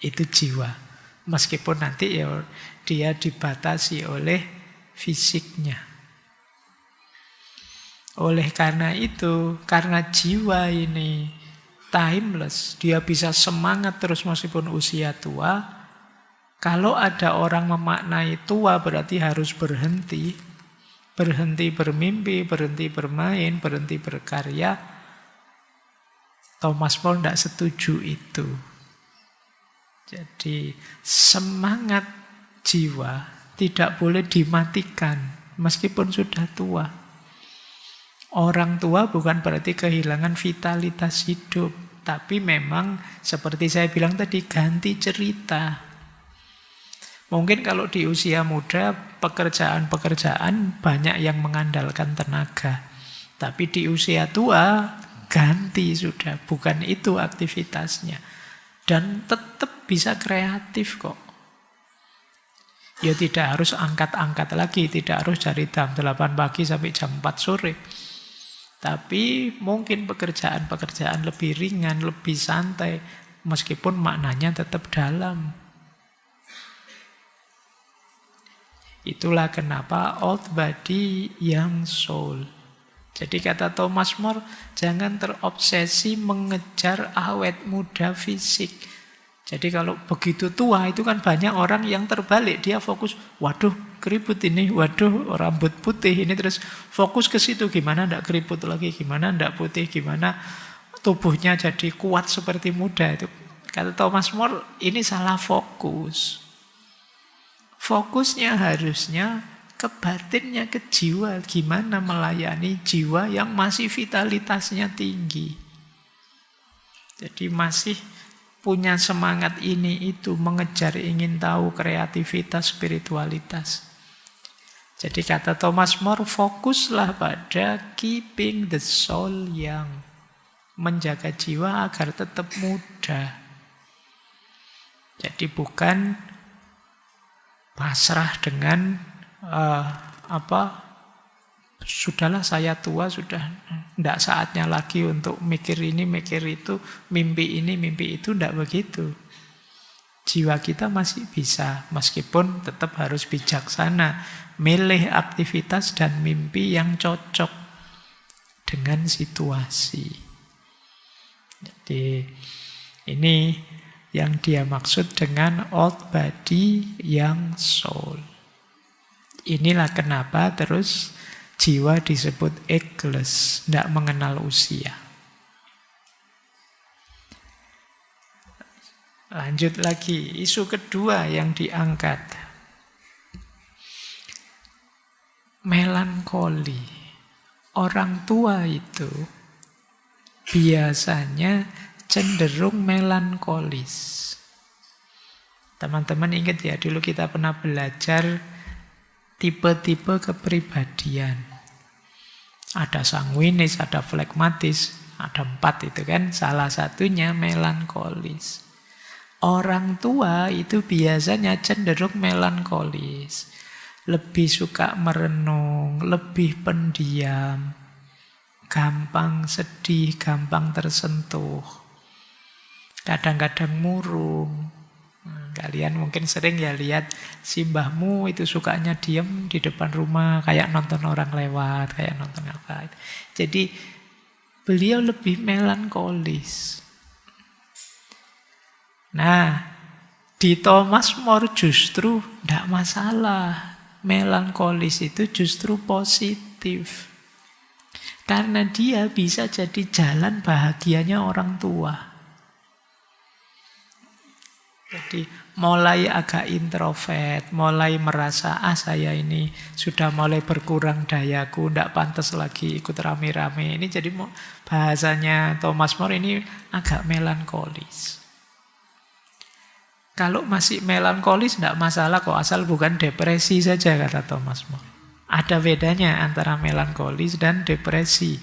Itu jiwa. Meskipun nanti ya dia dibatasi oleh fisiknya. Oleh karena itu, karena jiwa ini timeless, dia bisa semangat terus meskipun usia tua. Kalau ada orang memaknai tua berarti harus berhenti. Berhenti bermimpi, berhenti bermain, berhenti berkarya. Thomas More tidak setuju itu. Jadi semangat jiwa tidak boleh dimatikan meskipun sudah tua. Orang tua bukan berarti kehilangan vitalitas hidup, tapi memang seperti saya bilang tadi, ganti cerita. Mungkin kalau di usia muda pekerjaan-pekerjaan banyak yang mengandalkan tenaga. Tapi di usia tua ganti sudah, bukan itu aktivitasnya. Dan tetap bisa kreatif kok. Ya tidak harus angkat-angkat lagi, tidak harus dari jam 8 pagi sampai jam 4 sore. Tapi mungkin pekerjaan-pekerjaan lebih ringan, lebih santai, meskipun maknanya tetap dalam. Itulah kenapa old body, young soul. Jadi kata Thomas More, jangan terobsesi mengejar awet muda fisik. Jadi kalau begitu tua itu kan banyak orang yang terbalik. Dia fokus, waduh keriput ini, waduh rambut putih ini. Terus fokus ke situ, gimana ndak keriput lagi, gimana ndak putih, gimana tubuhnya jadi kuat seperti muda. Itu kata Thomas More, ini salah fokus. Fokusnya harusnya ke batinnya, ke jiwa. Gimana melayani jiwa yang masih vitalitasnya tinggi. Jadi masih punya semangat ini itu, mengejar ingin tahu, kreativitas, spiritualitas. Jadi kata Thomas More, fokuslah pada keeping the soul young. Menjaga jiwa agar tetap muda. Jadi bukan pasrah dengan sudahlah saya tua, sudah tidak saatnya lagi untuk mikir ini, mikir itu, mimpi ini, mimpi itu, tidak begitu. Jiwa kita masih bisa, meskipun tetap harus bijaksana, milih aktivitas dan mimpi yang cocok dengan situasi. Jadi ini yang dia maksud dengan old body, young soul. Inilah kenapa terus jiwa disebut ageless, tidak mengenal usia. Lanjut lagi, isu kedua yang diangkat. Melankoli. Orang tua itu biasanya cenderung melankolis. Teman-teman ingat ya, dulu kita pernah belajar tipe-tipe kepribadian. Ada sanguinis, ada flegmatis, ada 4 itu kan. Salah satunya melankolis. Orang tua itu biasanya cenderung melankolis. Lebih suka merenung, lebih pendiam, gampang sedih, gampang tersentuh. Kadang-kadang murung. Kalian mungkin sering ya lihat si mbahmu itu sukanya diem di depan rumah, kayak nonton orang lewat, kayak nonton apa. Jadi beliau lebih melankolis. Nah, di Thomas More justru tidak masalah. Melankolis itu justru positif. Karena dia bisa jadi jalan bahagianya orang tua. Jadi mulai agak introvert, mulai merasa, saya ini sudah mulai berkurang dayaku, tidak pantas lagi ikut rame-rame. Ini jadi bahasanya Thomas More ini agak melankolis. Kalau masih melankolis tidak masalah kok, asal bukan depresi saja, kata Thomas More. Ada bedanya antara melankolis dan depresi.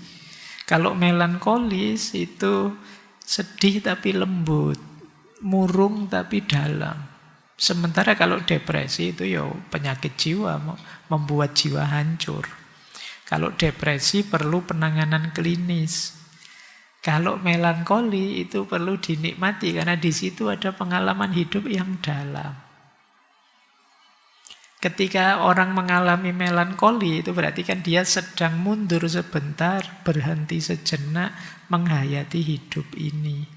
Kalau melankolis itu sedih tapi lembut, murung tapi dalam. Sementara kalau depresi itu ya penyakit jiwa, membuat jiwa hancur. Kalau depresi perlu penanganan klinis. Kalau melankoli itu perlu dinikmati karena di situ ada pengalaman hidup yang dalam. Ketika orang mengalami melankoli itu berarti kan dia sedang mundur sebentar, berhenti sejenak, menghayati hidup ini.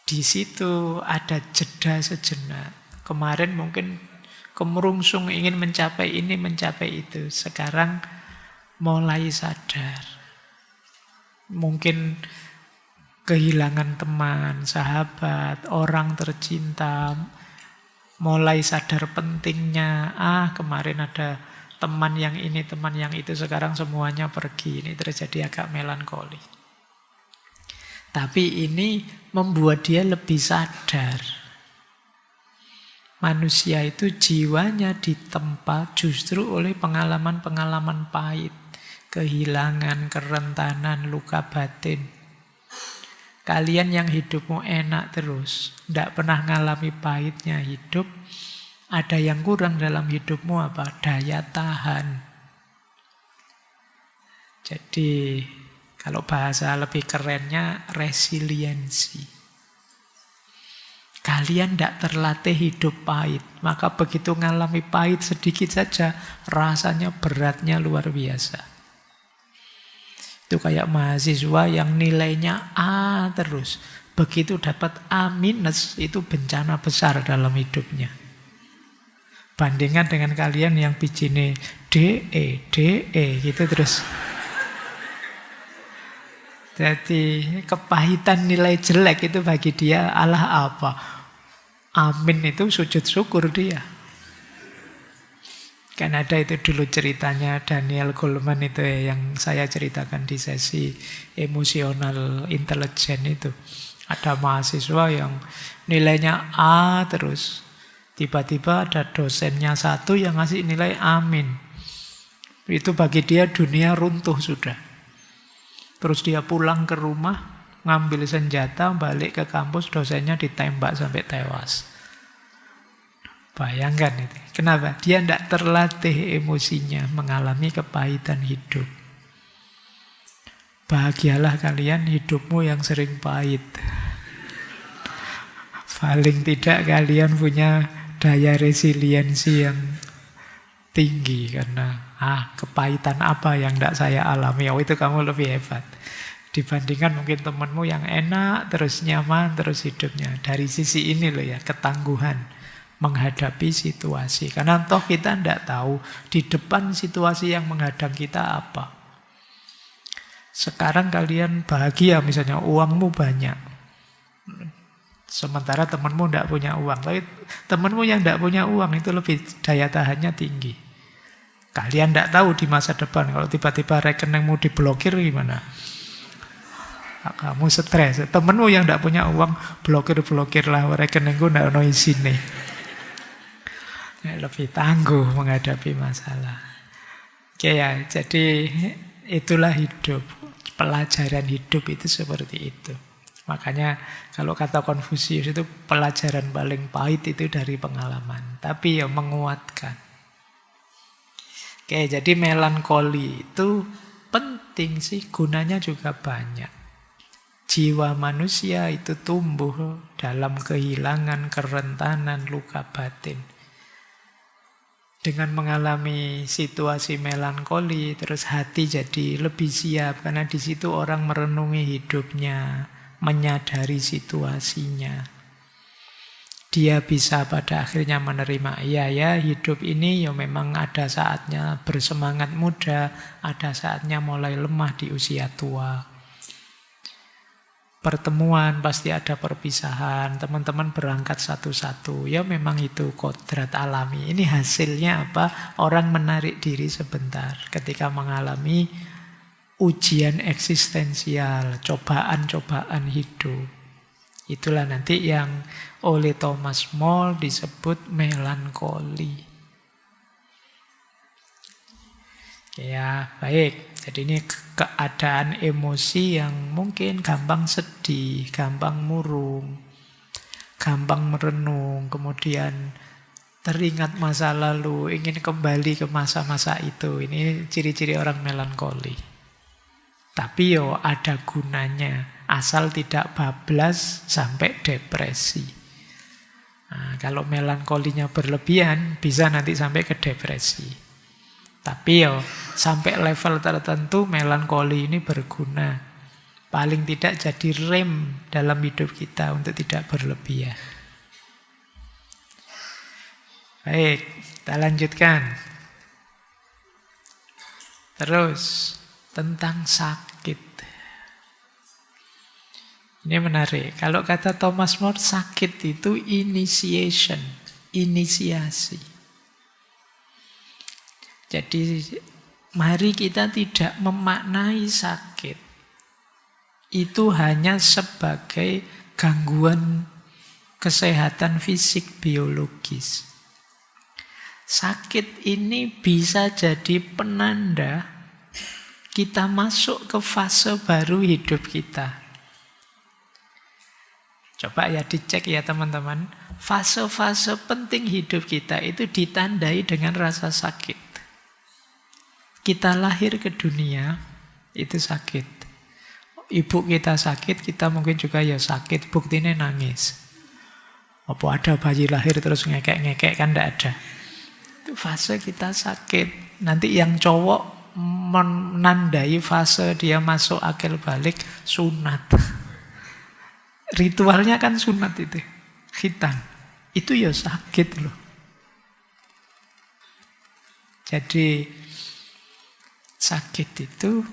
Di situ ada jeda sejenak. Kemarin mungkin kemerungsung ingin mencapai ini, mencapai itu. Sekarang mulai sadar. Mungkin kehilangan teman, sahabat, orang tercinta, mulai sadar pentingnya, kemarin ada teman yang ini, teman yang itu, sekarang semuanya pergi. Ini terjadi agak melankoli. Tapi ini membuat dia lebih sadar. Manusia itu jiwanya ditempa justru oleh pengalaman-pengalaman pahit. Kehilangan, kerentanan, luka batin. Kalian yang hidupmu enak terus, tidak pernah ngalami pahitnya hidup, ada yang kurang dalam hidupmu apa? Daya tahan. Jadi, kalau bahasa lebih kerennya, resiliensi. Kalian tidak terlatih hidup pahit, maka begitu ngalami pahit sedikit saja, rasanya beratnya luar biasa. Itu kayak mahasiswa yang nilainya A terus. Begitu dapat A minus, itu bencana besar dalam hidupnya. Bandingkan dengan kalian yang bijine DE gitu terus. Jadi kepahitan nilai jelek itu bagi dia Allah apa? Amin itu sujud syukur dia. Kan ada itu dulu ceritanya Daniel Goleman itu ya, yang saya ceritakan di sesi emosional intelijen itu. Ada mahasiswa yang nilainya A terus. Tiba-tiba ada dosennya satu yang ngasih nilai amin. Itu bagi dia dunia runtuh sudah. Terus dia pulang ke rumah, ngambil senjata, balik ke kampus, dosennya ditembak sampai tewas. Bayangkan itu. Kenapa? Dia tidak terlatih emosinya, mengalami kepahitan hidup. Bahagialah kalian hidupmu yang sering pahit. Paling tidak kalian punya daya resiliensi yang tinggi. Karena kepahitan apa yang tidak saya alami, itu kamu lebih hebat. Dibandingkan mungkin temanmu yang enak, terus nyaman, terus hidupnya. Dari sisi ini loh ya, ketangguhan menghadapi situasi. Karena toh kita tidak tahu di depan situasi yang menghadang kita apa. Sekarang kalian bahagia misalnya uangmu banyak. Sementara temanmu tidak punya uang. Tapi temanmu yang tidak punya uang itu lebih daya tahannya tinggi. Kalian tidak tahu di masa depan. Kalau tiba-tiba rekeningmu diblokir gimana? Kamu stres. Temanmu yang tidak punya uang blokir lah. Rekeningku tidak ada isine. Lebih tangguh menghadapi masalah. Oke ya, jadi itulah hidup. Pelajaran hidup itu seperti itu. Makanya kalau kata Konfusius itu pelajaran paling pahit itu dari pengalaman. Tapi ya menguatkan. Oke, jadi melankoli itu penting sih, gunanya juga banyak. Jiwa manusia itu tumbuh dalam kehilangan, kerentanan, luka batin. Dengan mengalami situasi melankoli, terus hati jadi lebih siap. Karena di situ orang merenungi hidupnya, menyadari situasinya. Dia bisa pada akhirnya menerima, iya ya hidup ini ya memang ada saatnya bersemangat muda, ada saatnya mulai lemah di usia tua. Pertemuan pasti ada perpisahan, teman-teman berangkat satu-satu. Ya memang itu kodrat alami. Ini hasilnya apa? Orang menarik diri sebentar ketika mengalami ujian eksistensial, cobaan-cobaan hidup. Itulah nanti yang oleh Thomas More disebut melankoli. Ya, baik. Jadi ini keadaan emosi yang mungkin gampang sedih, gampang murung, gampang merenung, kemudian teringat masa lalu, ingin kembali ke masa-masa itu. Ini ciri-ciri orang melankoli. Tapi yo ada gunanya, asal tidak bablas sampai depresi. Nah, kalau melankolinya berlebihan, bisa nanti sampai ke depresi. Tapi yo sampai level tertentu melankoli ini berguna. Paling tidak jadi rem dalam hidup kita untuk tidak berlebihan. Baik, kita lanjutkan. Terus tentang sakit. Ini menarik. Kalau kata Thomas More, sakit itu initiation, inisiasi. Jadi mari kita tidak memaknai sakit itu hanya sebagai gangguan kesehatan fisik biologis. Sakit ini bisa jadi penanda kita masuk ke fase baru hidup kita. Coba ya dicek ya teman-teman. Fase-fase penting hidup kita itu ditandai dengan rasa sakit. Kita lahir ke dunia, itu sakit. Ibu kita sakit, kita mungkin juga ya sakit. Buktinya nangis. Apa ada bayi lahir terus ngekek-ngekek, kan tidak ada. Itu fase kita sakit. Nanti yang cowok menandai fase dia masuk akil balik, sunat. Ritualnya kan sunat itu. Khitan. Itu ya sakit loh. Jadi sakit itu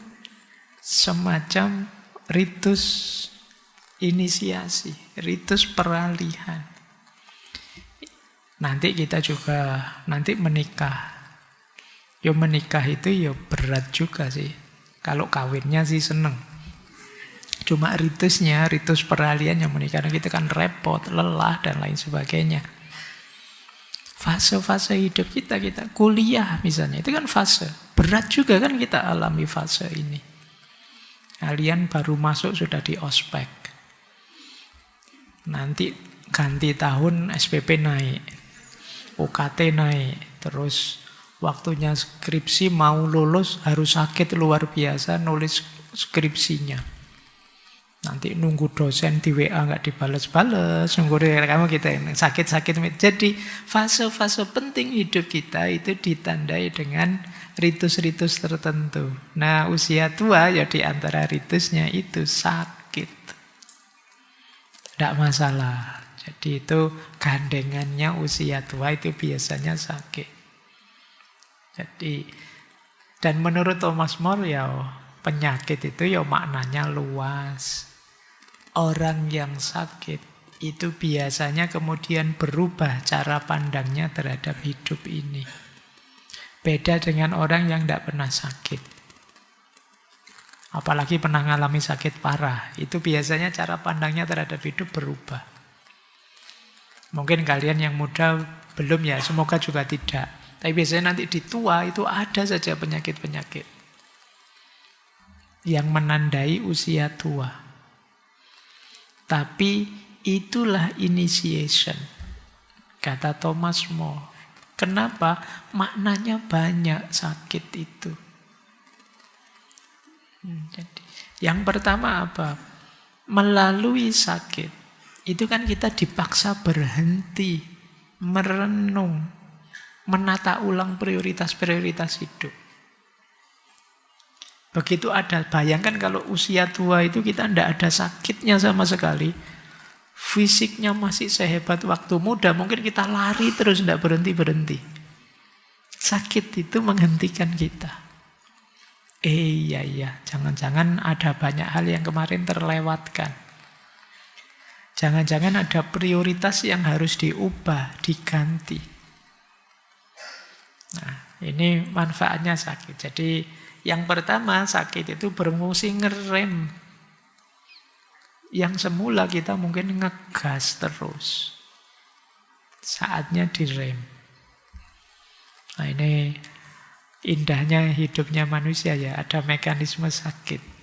semacam ritus inisiasi, ritus peralihan. Nanti kita juga menikah. Ya menikah itu ya berat juga sih. Kalau kawinnya sih seneng. Cuma ritusnya, ritus peralihan yang menikah itu kan repot, lelah dan lain sebagainya. Fase-fase hidup kita kuliah misalnya, itu kan fase. Berat juga kan kita alami fase ini. Kalian baru masuk sudah di ospek. Nanti ganti tahun SPP naik. UKT naik. Terus waktunya skripsi mau lulus harus sakit luar biasa nulis skripsinya. Nanti nunggu dosen di WA nggak dibales-bales, nunggu kamu kita ini sakit-sakit. Jadi fase-fase penting hidup kita itu ditandai dengan ritus-ritus tertentu. Nah usia tua ya di antara ritusnya itu sakit. Tidak masalah. Jadi itu gandengannya usia tua itu biasanya sakit. Jadi dan menurut Thomas More ya penyakit itu ya maknanya luas. Orang yang sakit itu biasanya kemudian berubah cara pandangnya terhadap hidup ini. Beda dengan orang yang tidak pernah sakit. Apalagi pernah mengalami sakit parah. Itu biasanya cara pandangnya terhadap hidup berubah. Mungkin kalian yang muda belum ya, semoga juga tidak. Tapi biasanya nanti di tua itu ada saja penyakit-penyakit yang menandai usia tua. Tapi itulah initiation, kata Thomas More. Kenapa? Maknanya banyak sakit itu. Jadi, yang pertama apa? Melalui sakit, itu kan kita dipaksa berhenti, merenung, menata ulang prioritas-prioritas hidup. Begitu ada, bayangkan kalau usia tua itu kita tidak ada sakitnya sama sekali. Fisiknya masih sehebat waktu muda, mungkin kita lari terus tidak berhenti-berhenti. Sakit itu menghentikan kita. Iya, jangan-jangan ada banyak hal yang kemarin terlewatkan. Jangan-jangan ada prioritas yang harus diubah, diganti. Nah, ini manfaatnya sakit. Jadi yang pertama, sakit itu berfungsi ngerem. Yang semula kita mungkin ngegas terus. Saatnya direm. Nah, ini indahnya hidupnya manusia ya. Ada mekanisme sakit.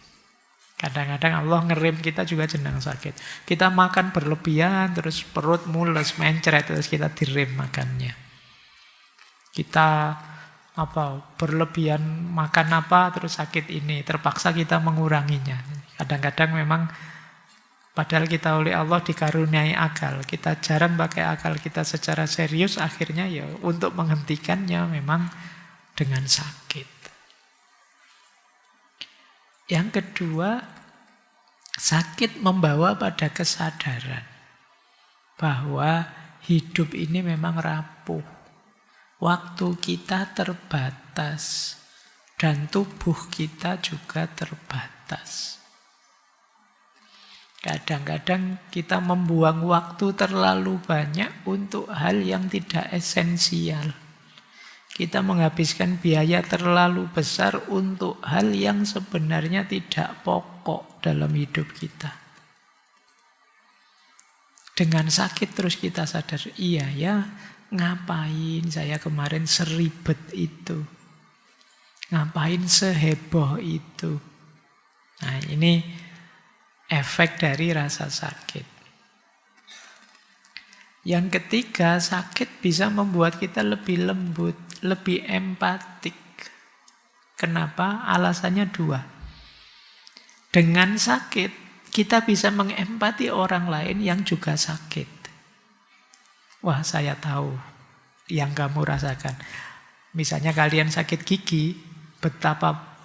Kadang-kadang Allah ngerem kita juga jenang sakit. Kita makan berlebihan, terus perut mules, mencret, terus kita direm makannya. Kita berlebihan makan terus sakit ini, terpaksa kita menguranginya. Kadang-kadang memang padahal kita oleh Allah dikaruniai akal, kita jarang pakai akal kita secara serius, akhirnya ya untuk menghentikannya memang dengan sakit. Yang kedua, sakit membawa pada kesadaran bahwa hidup ini memang rapuh. Waktu kita terbatas dan tubuh kita juga terbatas. Kadang-kadang kita membuang waktu terlalu banyak untuk hal yang tidak esensial. Kita menghabiskan biaya terlalu besar untuk hal yang sebenarnya tidak pokok dalam hidup kita. Dengan sakit terus kita sadar, iya ya, ngapain saya kemarin seribet itu? Ngapain seheboh itu? Nah, ini efek dari rasa sakit. Yang ketiga, sakit bisa membuat kita lebih lembut, lebih empatik. Kenapa? Alasannya dua. Dengan sakit, kita bisa mengempati orang lain yang juga sakit. Wah, saya tahu yang kamu rasakan. Misalnya kalian sakit gigi, betapa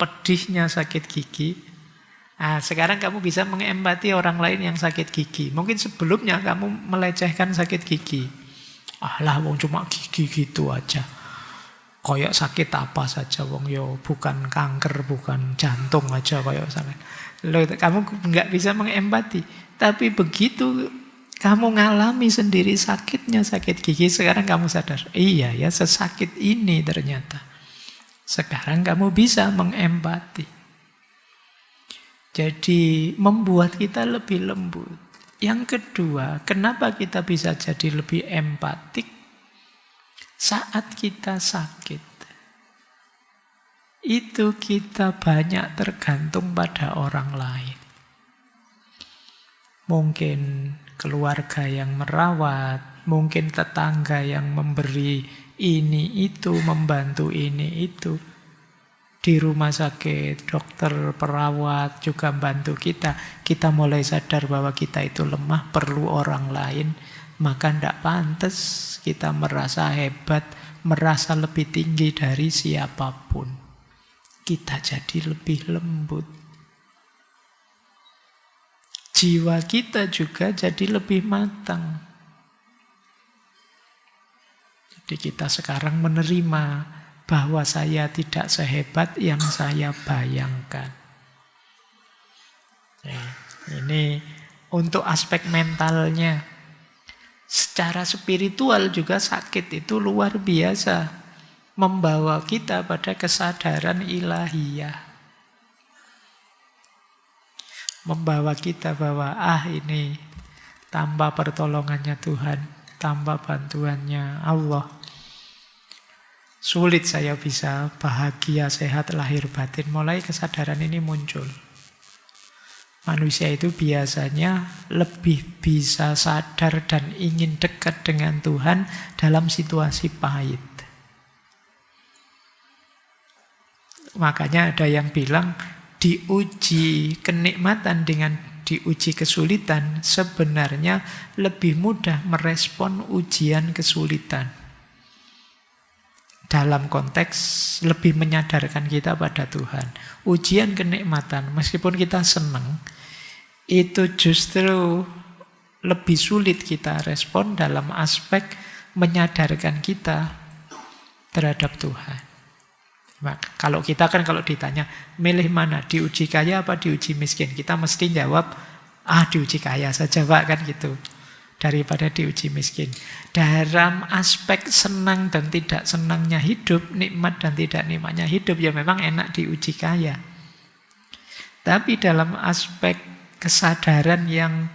pedihnya sakit gigi. Nah, sekarang kamu bisa mengempati orang lain yang sakit gigi. Mungkin sebelumnya kamu melecehkan sakit gigi. Alah, wong cuma gigi gitu aja. Koyok sakit apa saja, wong yo bukan kanker, bukan jantung aja koyok sakit. Loh, kamu nggak bisa mengempati. Tapi begitu kamu ngalami sendiri sakitnya sakit gigi, sekarang kamu sadar, iya ya sesakit ini ternyata. Sekarang kamu bisa mengempati. Jadi membuat kita lebih lembut. Yang kedua, kenapa kita bisa jadi lebih empatik? Saat kita sakit, itu kita banyak tergantung pada orang lain. Mungkin keluarga yang merawat, mungkin tetangga yang memberi ini itu, membantu ini itu. Di rumah sakit, dokter, perawat juga bantu kita. Kita mulai sadar bahwa kita itu lemah, perlu orang lain. Maka tidak pantas kita merasa hebat, merasa lebih tinggi dari siapapun. Kita jadi lebih lembut. Jiwa kita juga jadi lebih matang. Jadi kita sekarang menerima bahwa saya tidak sehebat yang saya bayangkan. Ini untuk aspek mentalnya. Secara spiritual juga sakit itu luar biasa. Membawa kita pada kesadaran ilahiyah. Membawa kita bahwa ini tanpa pertolongannya Tuhan, tanpa bantuannya Allah, sulit saya bisa bahagia, sehat, lahir batin. Mulai kesadaran ini muncul. Manusia itu biasanya lebih bisa sadar dan ingin dekat dengan Tuhan dalam situasi pahit. Makanya ada yang bilang, diuji kenikmatan dengan diuji kesulitan sebenarnya lebih mudah merespon ujian kesulitan. Dalam konteks lebih menyadarkan kita pada Tuhan. Ujian kenikmatan, meskipun kita senang, itu justru lebih sulit kita respon dalam aspek menyadarkan kita terhadap Tuhan. Kalau kita kan kalau ditanya, milih mana, diuji kaya apa diuji miskin? Kita mesti jawab, diuji kaya saja Pak, kan gitu. Daripada diuji miskin. Dalam aspek senang dan tidak senangnya hidup, nikmat dan tidak nikmatnya hidup, ya memang enak diuji kaya. Tapi dalam aspek kesadaran yang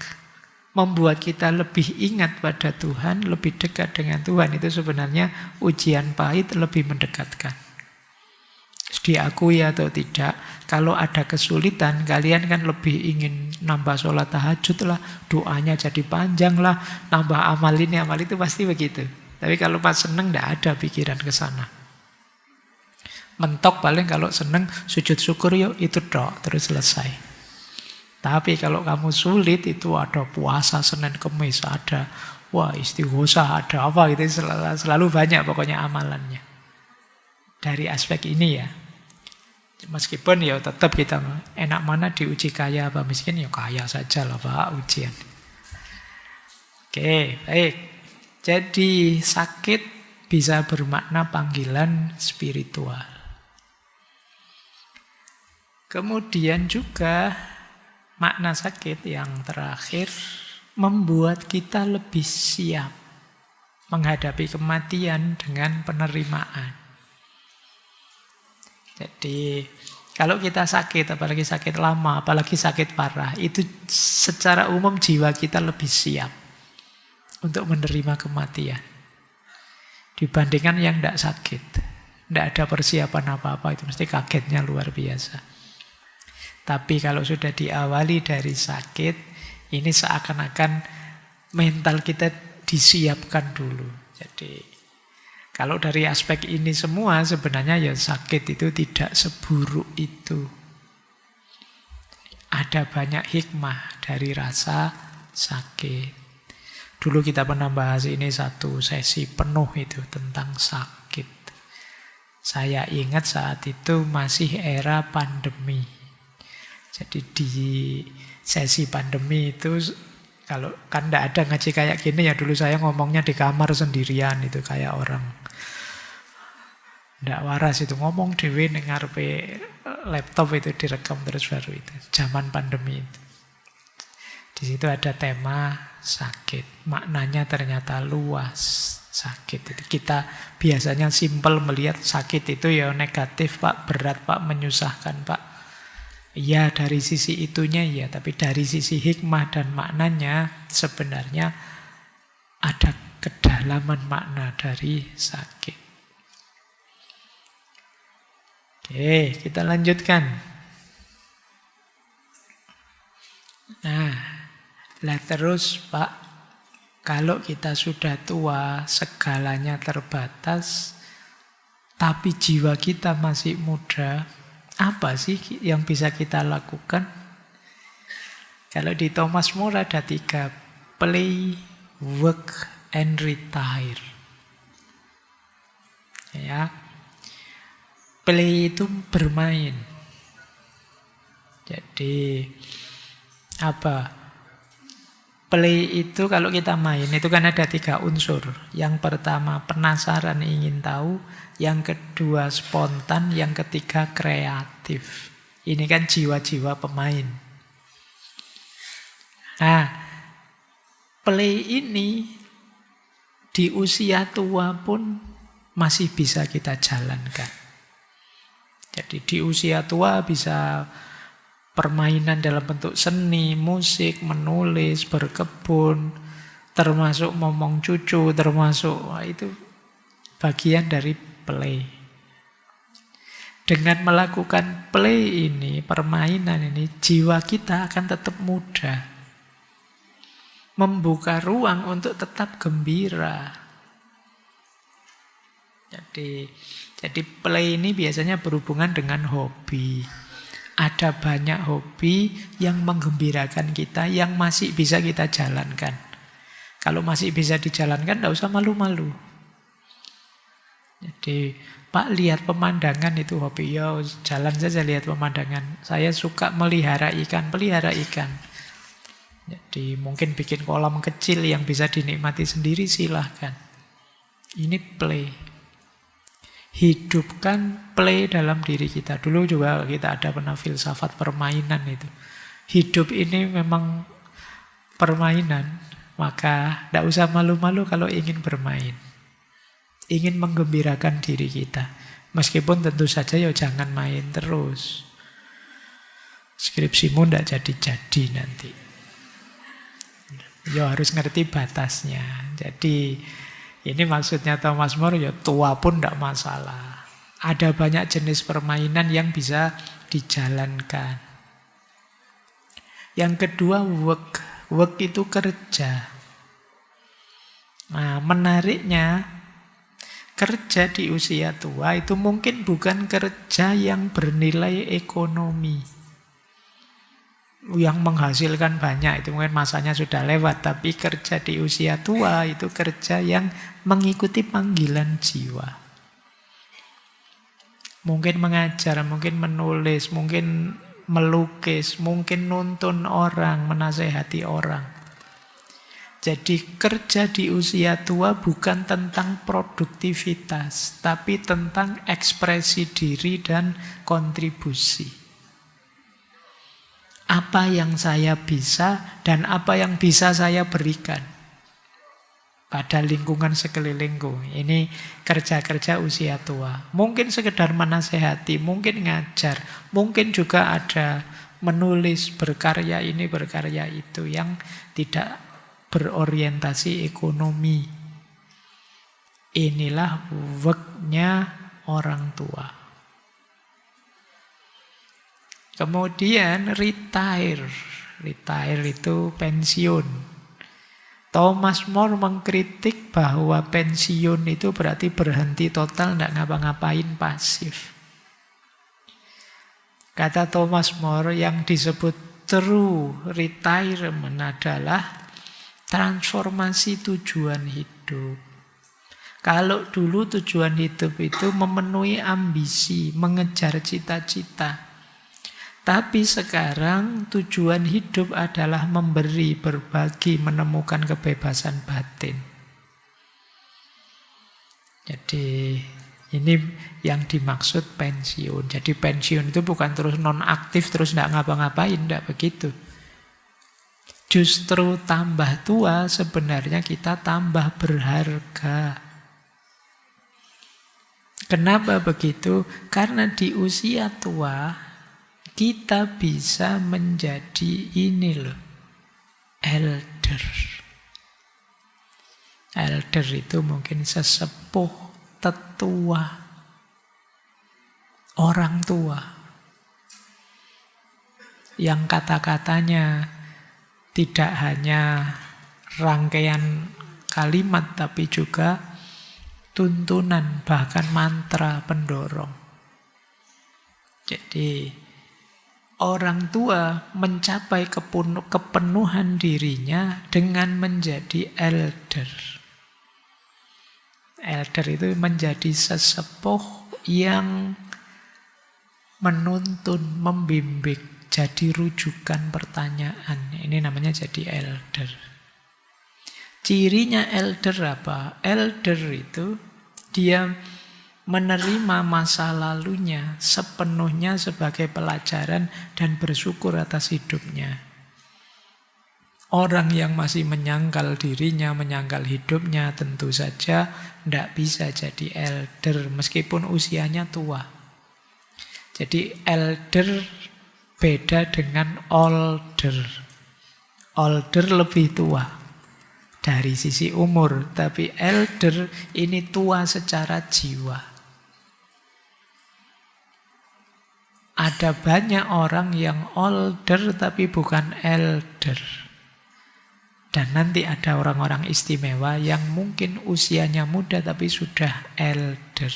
membuat kita lebih ingat pada Tuhan, lebih dekat dengan Tuhan, itu sebenarnya ujian pahit lebih mendekatkan. Diakui atau tidak, kalau ada kesulitan, kalian kan lebih ingin nambah sholat tahajud lah, doanya jadi panjang lah, nambah amal ini, amal itu, pasti begitu. Tapi kalau pas seneng, tidak ada pikiran ke sana. Mentok paling kalau seneng, sujud syukur yuk, itu dok, terus selesai. Tapi kalau kamu sulit, itu ada puasa Senin Kemis, ada istighosah, ada apa gitu, selalu banyak pokoknya amalannya. Dari aspek ini ya. Meskipun ya tetap kita enak mana diuji kaya apa miskin, ya kaya saja lah Pak ujian. Oke, baik. Jadi sakit bisa bermakna panggilan spiritual. Kemudian juga makna sakit yang terakhir membuat kita lebih siap menghadapi kematian dengan penerimaan. Jadi kalau kita sakit, apalagi sakit lama, apalagi sakit parah, itu secara umum jiwa kita lebih siap untuk menerima kematian dibandingkan yang tidak sakit. Tidak ada persiapan apa-apa, itu mesti kagetnya luar biasa. Tapi kalau sudah diawali dari sakit, ini seakan-akan mental kita disiapkan dulu. Jadi kalau dari aspek ini semua, sebenarnya ya sakit itu tidak seburuk itu. Ada banyak hikmah dari rasa sakit. Dulu kita pernah bahas ini satu sesi penuh itu tentang sakit. Saya ingat saat itu masih era pandemi. Jadi di sesi pandemi itu, kalau kan tidak ada ngaji kayak gini ya, dulu saya ngomongnya di kamar sendirian itu kayak orang ndak waras itu, ngomong dhewe ning ngarepe laptop itu direkam terus baru itu. Zaman pandemi itu. Di situ ada tema sakit. Maknanya ternyata luas sakit itu. Kita biasanya simpel melihat sakit itu ya negatif Pak, berat Pak, menyusahkan Pak. Iya dari sisi itunya ya, tapi dari sisi hikmah dan maknanya sebenarnya ada kedalaman makna dari sakit. Oke, kita lanjutkan. Lah terus Pak, kalau kita sudah tua, segalanya terbatas, tapi jiwa kita masih muda, apa sih yang bisa kita lakukan? Kalau di Thomas More ada 3, play, work, and retire. Ya. Play itu bermain. Jadi apa? Play itu kalau kita main itu kan ada 3 unsur. Yang pertama penasaran, ingin tahu. Yang kedua spontan. Yang ketiga kreatif. Ini kan jiwa-jiwa pemain. Nah, play ini di usia tua pun masih bisa kita jalankan. Jadi di usia tua bisa permainan dalam bentuk seni, musik, menulis, berkebun, termasuk ngomong cucu, termasuk itu bagian dari play. Dengan melakukan play ini, permainan ini, jiwa kita akan tetap muda. Membuka ruang untuk tetap gembira. Jadi play ini biasanya berhubungan dengan hobi. Ada banyak hobi yang menggembirakan kita, yang masih bisa kita jalankan. Kalau masih bisa dijalankan, tidak usah malu-malu. Jadi, Pak lihat pemandangan itu hobi. Ya, jalan saja lihat pemandangan. Saya suka melihara ikan, pelihara ikan. Jadi mungkin bikin kolam kecil yang bisa dinikmati sendiri, silahkan. Ini play. Hidupkan play dalam diri kita. Dulu juga kita ada pernah filsafat permainan itu. Hidup ini memang permainan. Maka tidak usah malu-malu kalau ingin bermain. Ingin menggembirakan diri kita. Meskipun tentu saja ya jangan main terus. Skripsimu tidak jadi-jadi nanti. Ya harus ngerti batasnya. Jadi ini maksudnya Thomas More, ya tua pun tidak masalah. Ada banyak jenis permainan yang bisa dijalankan. Yang kedua work. Work itu kerja. Nah, menariknya kerja di usia tua itu mungkin bukan kerja yang bernilai ekonomi, yang menghasilkan banyak, itu mungkin masanya sudah lewat. Tapi kerja di usia tua itu kerja yang mengikuti panggilan jiwa. Mungkin mengajar, mungkin menulis, mungkin melukis, mungkin nuntun orang, menasehati orang. Jadi kerja di usia tua bukan tentang produktivitas, tapi tentang ekspresi diri dan kontribusi. Apa yang saya bisa dan apa yang bisa saya berikan pada lingkungan sekelilingku. Ini kerja-kerja usia tua. Mungkin sekedar menasehati, mungkin ngajar, mungkin juga ada menulis, berkarya ini, berkarya itu yang tidak berorientasi ekonomi. Inilah work-nya orang tua. Kemudian retire. Retire itu pensiun. Thomas More mengkritik bahwa pensiun itu berarti berhenti total, tidak ngapa-ngapain, pasif. Kata Thomas More, yang disebut true retirement adalah transformasi tujuan hidup. Kalau dulu tujuan hidup itu memenuhi ambisi, mengejar cita-cita. Tapi sekarang tujuan hidup adalah memberi, berbagi, menemukan kebebasan batin. Jadi ini yang dimaksud pensiun. Jadi pensiun itu bukan terus nonaktif, terus tidak ngapa-ngapain, tidak begitu. Justru tambah tua sebenarnya kita tambah berharga. Kenapa begitu? Karena di usia tua kita bisa menjadi ini loh, elder. Elder itu mungkin sesepuh, tetua, orang tua. Yang kata-katanya tidak hanya rangkaian kalimat, tapi juga tuntunan, bahkan mantra pendorong. Jadi orang tua mencapai kepenuhan dirinya dengan menjadi elder. Elder itu menjadi sesepuh yang menuntun, membimbing, jadi rujukan pertanyaan. Ini namanya jadi elder. Cirinya elder apa? Elder itu dia menerima masa lalunya sepenuhnya sebagai pelajaran dan bersyukur atas hidupnya. Orang yang masih menyangkal dirinya, menyangkal hidupnya, tentu saja tidak bisa jadi elder meskipun usianya tua. Jadi elder beda dengan older. Older lebih tua dari sisi umur, tapi elder ini tua secara jiwa. Ada banyak orang yang older tapi bukan elder. Dan nanti ada orang-orang istimewa yang mungkin usianya muda tapi sudah elder.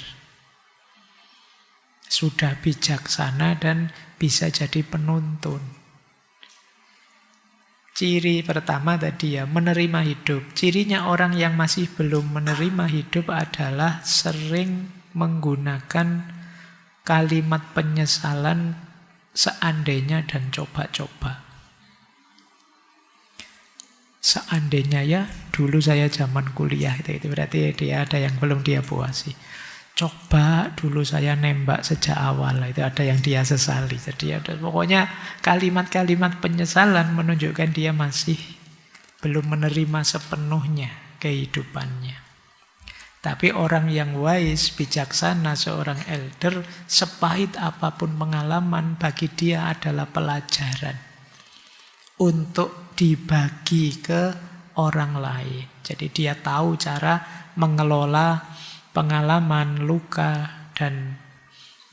Sudah bijaksana dan bisa jadi penuntun. Ciri pertama tadi ya, menerima hidup. Cirinya orang yang masih belum menerima hidup adalah sering menggunakan kalimat penyesalan seandainya dan coba-coba. Seandainya ya, dulu saya zaman kuliah itu berarti dia ada yang belum dia puasi. Coba dulu saya nembak sejak awal, itu ada yang dia sesali. Jadi ada pokoknya kalimat-kalimat penyesalan menunjukkan dia masih belum menerima sepenuhnya kehidupannya. Tapi orang yang wise, bijaksana, seorang elder, sepahit apapun pengalaman bagi dia adalah pelajaran untuk dibagi ke orang lain. Jadi dia tahu cara mengelola pengalaman, luka, dan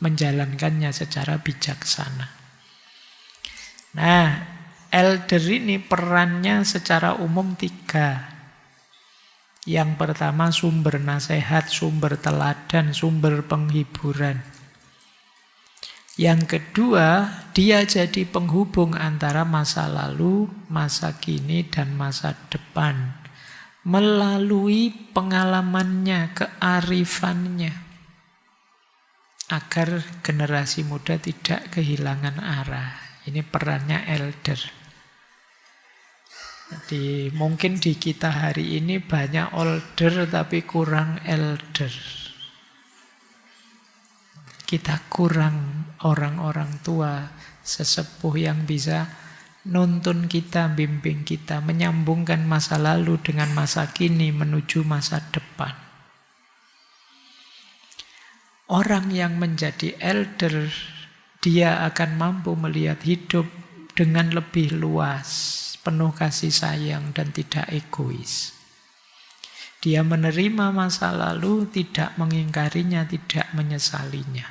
menjalankannya secara bijaksana. Nah, elder ini perannya secara umum 3. Yang pertama sumber nasihat, sumber teladan, sumber penghiburan. Yang kedua, dia jadi penghubung antara masa lalu, masa kini, dan masa depan. Melalui pengalamannya, kearifannya. Agar generasi muda tidak kehilangan arah. Ini perannya elder. Jadi mungkin di kita hari ini banyak older tapi kurang elder. Kita kurang orang-orang tua, sesepuh yang bisa nuntun kita, bimbing kita, menyambungkan masa lalu dengan masa kini menuju masa depan. Orang yang menjadi elder, dia akan mampu melihat hidup dengan lebih luas, penuh kasih sayang dan tidak egois. Dia menerima masa lalu, tidak mengingkarinya, tidak menyesalinya.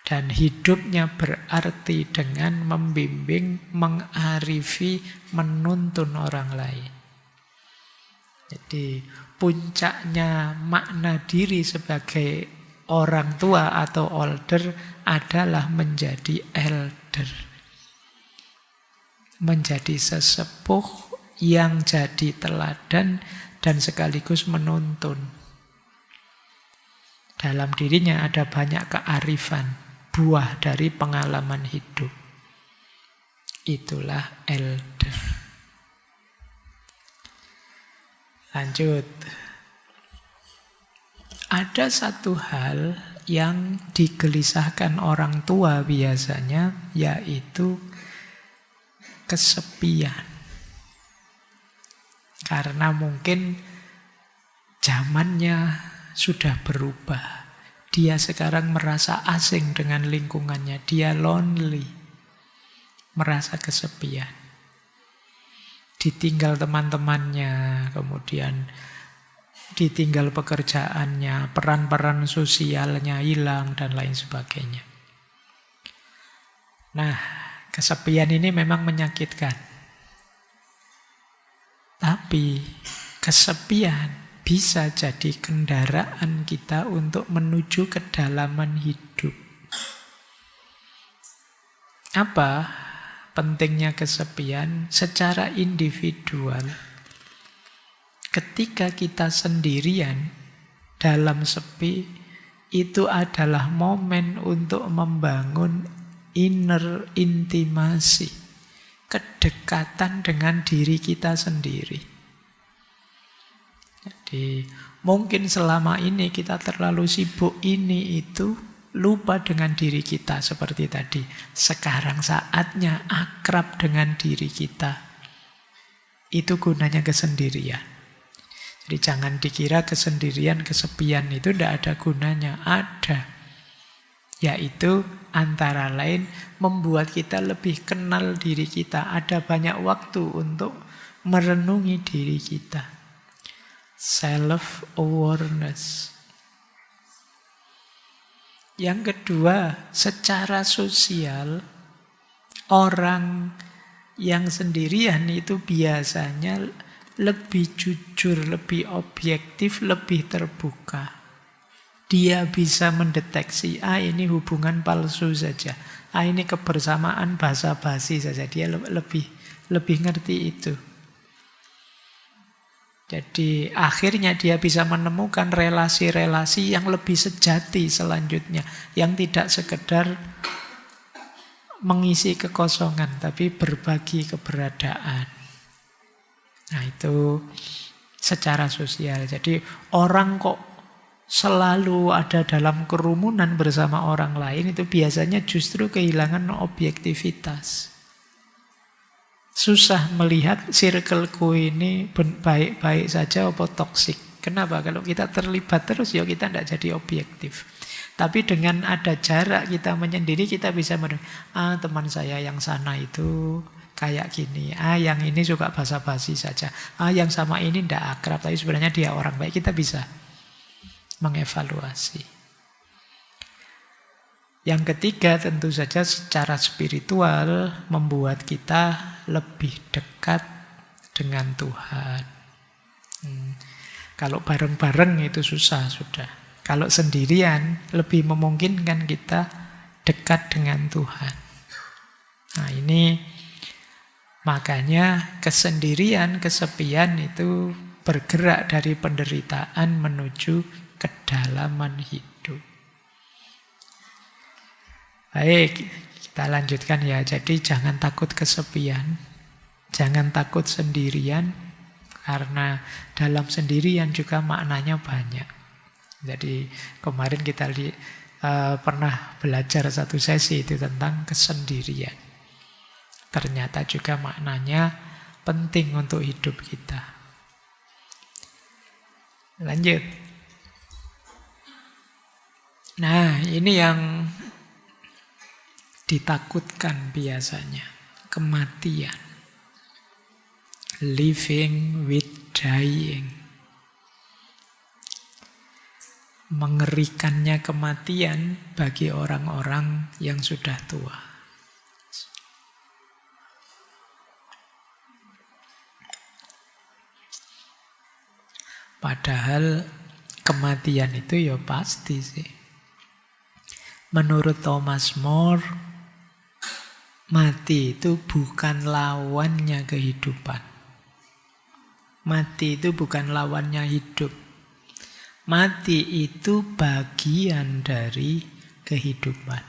Dan hidupnya berarti dengan membimbing, mengarifi, menuntun orang lain. Jadi puncaknya makna diri sebagai orang tua atau older adalah menjadi elder. Menjadi sesepuh yang jadi teladan dan sekaligus menuntun. Dalam dirinya ada banyak kearifan, buah dari pengalaman hidup. Itulah elder. Lanjut. Ada satu hal yang digelisahkan orang tua biasanya, yaitu kesepian. Karena mungkin zamannya sudah berubah. Dia sekarang merasa asing dengan lingkungannya. Dia lonely. Merasa kesepian. Ditinggal teman-temannya, kemudian ditinggal pekerjaannya, peran-peran sosialnya hilang, dan lain sebagainya. Nah, kesepian ini memang menyakitkan. Tapi kesepian bisa jadi kendaraan kita untuk menuju kedalaman hidup. Apa pentingnya kesepian? Secara individual, ketika kita sendirian dalam sepi, itu adalah momen untuk membangun inner intimasi, kedekatan dengan diri kita sendiri. Jadi mungkin selama ini kita terlalu sibuk ini itu, lupa dengan diri kita seperti tadi. Sekarang saatnya akrab dengan diri kita. Itu gunanya kesendirian. Jadi jangan dikira kesendirian, kesepian itu tidak ada gunanya. Ada. Yaitu antara lain membuat kita lebih kenal diri kita. Ada banyak waktu untuk merenungi diri kita. Self-awareness. Yang kedua, secara sosial, orang yang sendirian itu biasanya lebih jujur, lebih objektif, lebih terbuka. Dia bisa mendeteksi, ini hubungan palsu saja. Ini kebersamaan basa-basi saja. Dia lebih ngerti itu. Jadi akhirnya dia bisa menemukan relasi-relasi yang lebih sejati selanjutnya. Yang tidak sekedar mengisi kekosongan, tapi berbagi keberadaan. Nah itu secara sosial. Jadi orang kok selalu ada dalam kerumunan bersama orang lain, itu biasanya justru kehilangan objektivitas. Susah melihat circleku ini baik-baik saja atau toksik. Kenapa? Kalau kita terlibat terus ya kita tidak jadi objektif. Tapi dengan ada jarak kita menyendiri, kita bisa teman saya yang sana itu kayak gini. Yang ini suka basa-basi saja. Yang sama ini tidak akrab, tapi sebenarnya dia orang baik. Kita bisa mengevaluasi. Yang ketiga tentu saja secara spiritual membuat kita lebih dekat dengan Tuhan. Kalau bareng-bareng itu susah sudah. Kalau sendirian lebih memungkinkan kita dekat dengan Tuhan. Nah ini makanya kesendirian, kesepian itu bergerak dari penderitaan menuju kedalaman hidup. Baik, kita lanjutkan ya. Jadi jangan takut kesepian, jangan takut sendirian, karena dalam sendirian juga maknanya banyak. Jadi kemarin kita pernah belajar satu sesi itu tentang kesendirian. Ternyata juga maknanya penting untuk hidup kita. Lanjut. Nah, ini yang ditakutkan biasanya, kematian. Living with dying. Mengerikannya kematian bagi orang-orang yang sudah tua. Padahal kematian itu ya pasti sih. Menurut Thomas More, mati itu bukan lawannya kehidupan. Mati itu bukan lawannya hidup. Mati itu bagian dari kehidupan.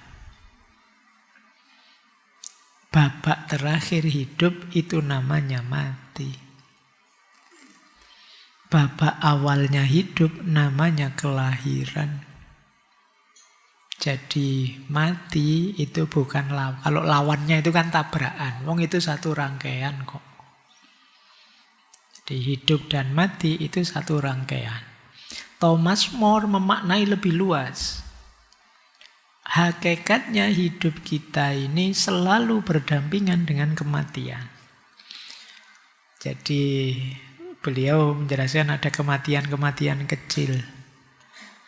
Babak terakhir hidup itu namanya mati. Babak awalnya hidup namanya kelahiran. Jadi mati itu bukan lawan. Kalau lawannya itu kan tabrakan. Wong itu satu rangkaian kok. Jadi hidup dan mati itu satu rangkaian. Thomas More memaknai lebih luas. Hakikatnya hidup kita ini selalu berdampingan dengan kematian. Jadi beliau menjelaskan ada kematian-kematian kecil.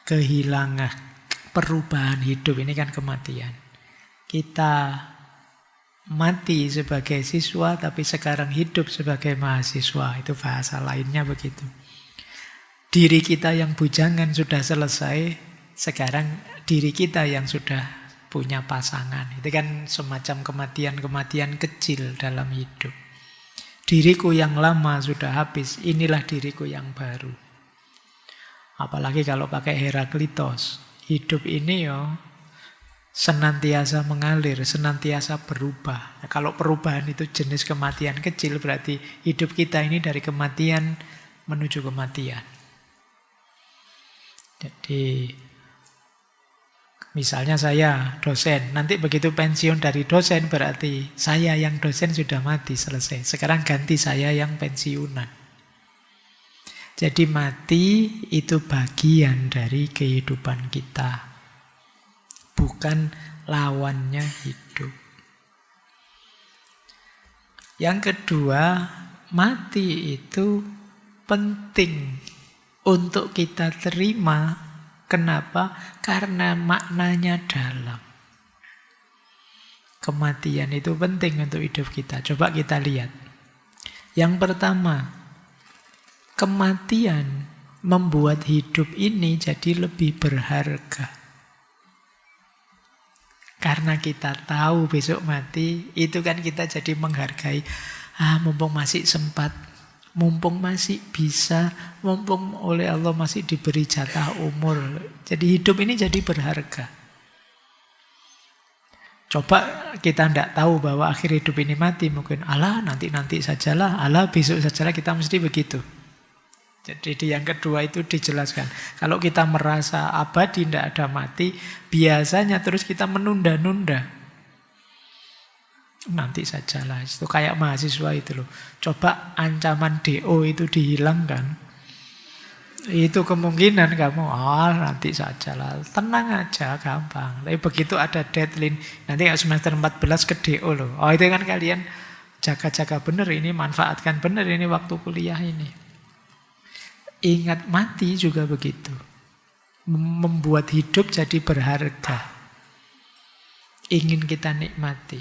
Kehilangan. Perubahan hidup ini kan kematian. Kita mati sebagai siswa tapi sekarang hidup sebagai mahasiswa. Itu bahasa lainnya begitu. Diri kita yang bujangan sudah selesai, sekarang diri kita yang sudah punya pasangan. Itu kan semacam kematian-kematian kecil dalam hidup. Diriku yang lama sudah habis, inilah diriku yang baru. Apalagi kalau pakai Heraklitos. Hidup ini senantiasa mengalir, senantiasa berubah. Nah, kalau perubahan itu jenis kematian kecil, berarti hidup kita ini dari kematian menuju kematian. Jadi, misalnya saya dosen, nanti begitu pensiun dari dosen, berarti saya yang dosen sudah mati, selesai. Sekarang ganti saya yang pensiunan. Jadi mati itu bagian dari kehidupan kita. Bukan lawannya hidup. Yang kedua, mati itu penting untuk kita terima. Kenapa? Karena maknanya dalam. Kematian itu penting untuk hidup kita. Coba kita lihat. Yang pertama, kematian membuat hidup ini jadi lebih berharga. Karena kita tahu besok mati, itu kan kita jadi menghargai. Mumpung masih sempat, Mumpung masih bisa, mumpung oleh Allah masih diberi jatah umur. Jadi hidup ini jadi berharga. Coba kita tidak tahu bahwa akhir hidup ini mati. Mungkin Allah nanti-nanti sajalah, Allah besok sajalah, kita mesti begitu. Jadi di yang kedua itu dijelaskan. Kalau kita merasa abadi, tidak ada mati, biasanya terus kita menunda-nunda. Nanti sajalah. Itu kayak mahasiswa itu loh. Coba ancaman DO itu dihilangkan. Itu kemungkinan kamu, nanti sajalah. Tenang aja, gampang. Tapi begitu ada deadline, nanti semester 14 ke DO loh. Itu kan kalian jaga-jaga benar ini, manfaatkan benar ini waktu kuliah ini. Ingat mati juga begitu. Membuat hidup jadi berharga. Ingin kita nikmati.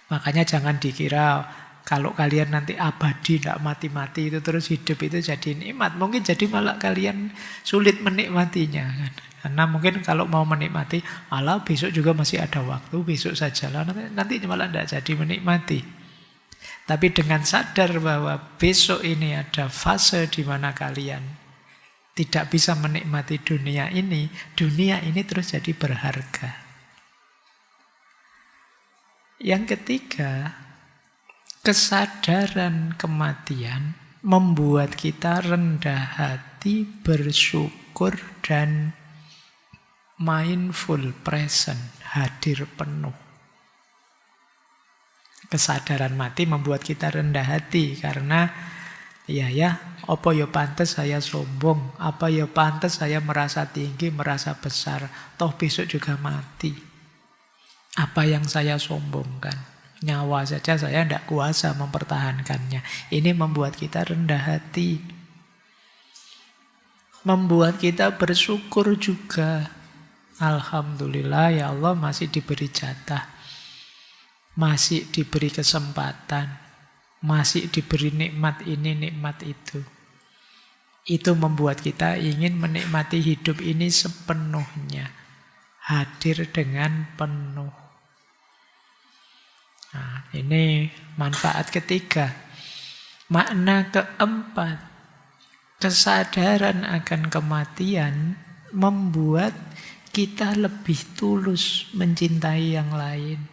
Makanya jangan dikira kalau kalian nanti abadi, tidak mati-mati itu terus hidup itu jadi nikmat. Mungkin jadi malah kalian sulit menikmatinya. Kan? Karena mungkin kalau mau menikmati, Allah besok juga masih ada waktu, besok sajalah. Nanti malah tidak jadi menikmati. Tapi dengan sadar bahwa besok ini ada fase di mana kalian tidak bisa menikmati dunia ini terus jadi berharga. Yang ketiga, kesadaran kematian membuat kita rendah hati, bersyukur, dan mindful, present, hadir penuh. Kesadaran mati membuat kita rendah hati karena apa ya pantas saya sombong, apa ya pantas saya merasa tinggi, merasa besar, toh besok juga mati. Apa yang saya sombongkan? Nyawa saja saya tidak kuasa mempertahankannya. Ini membuat kita rendah hati. Membuat kita bersyukur juga. Alhamdulillah ya Allah masih diberi jatah. Masih diberi kesempatan. Masih diberi nikmat ini, nikmat itu. Itu membuat kita ingin menikmati hidup ini sepenuhnya. Hadir dengan penuh. Nah, ini manfaat ketiga. Makna keempat, kesadaran akan kematian membuat kita lebih tulus mencintai yang lain.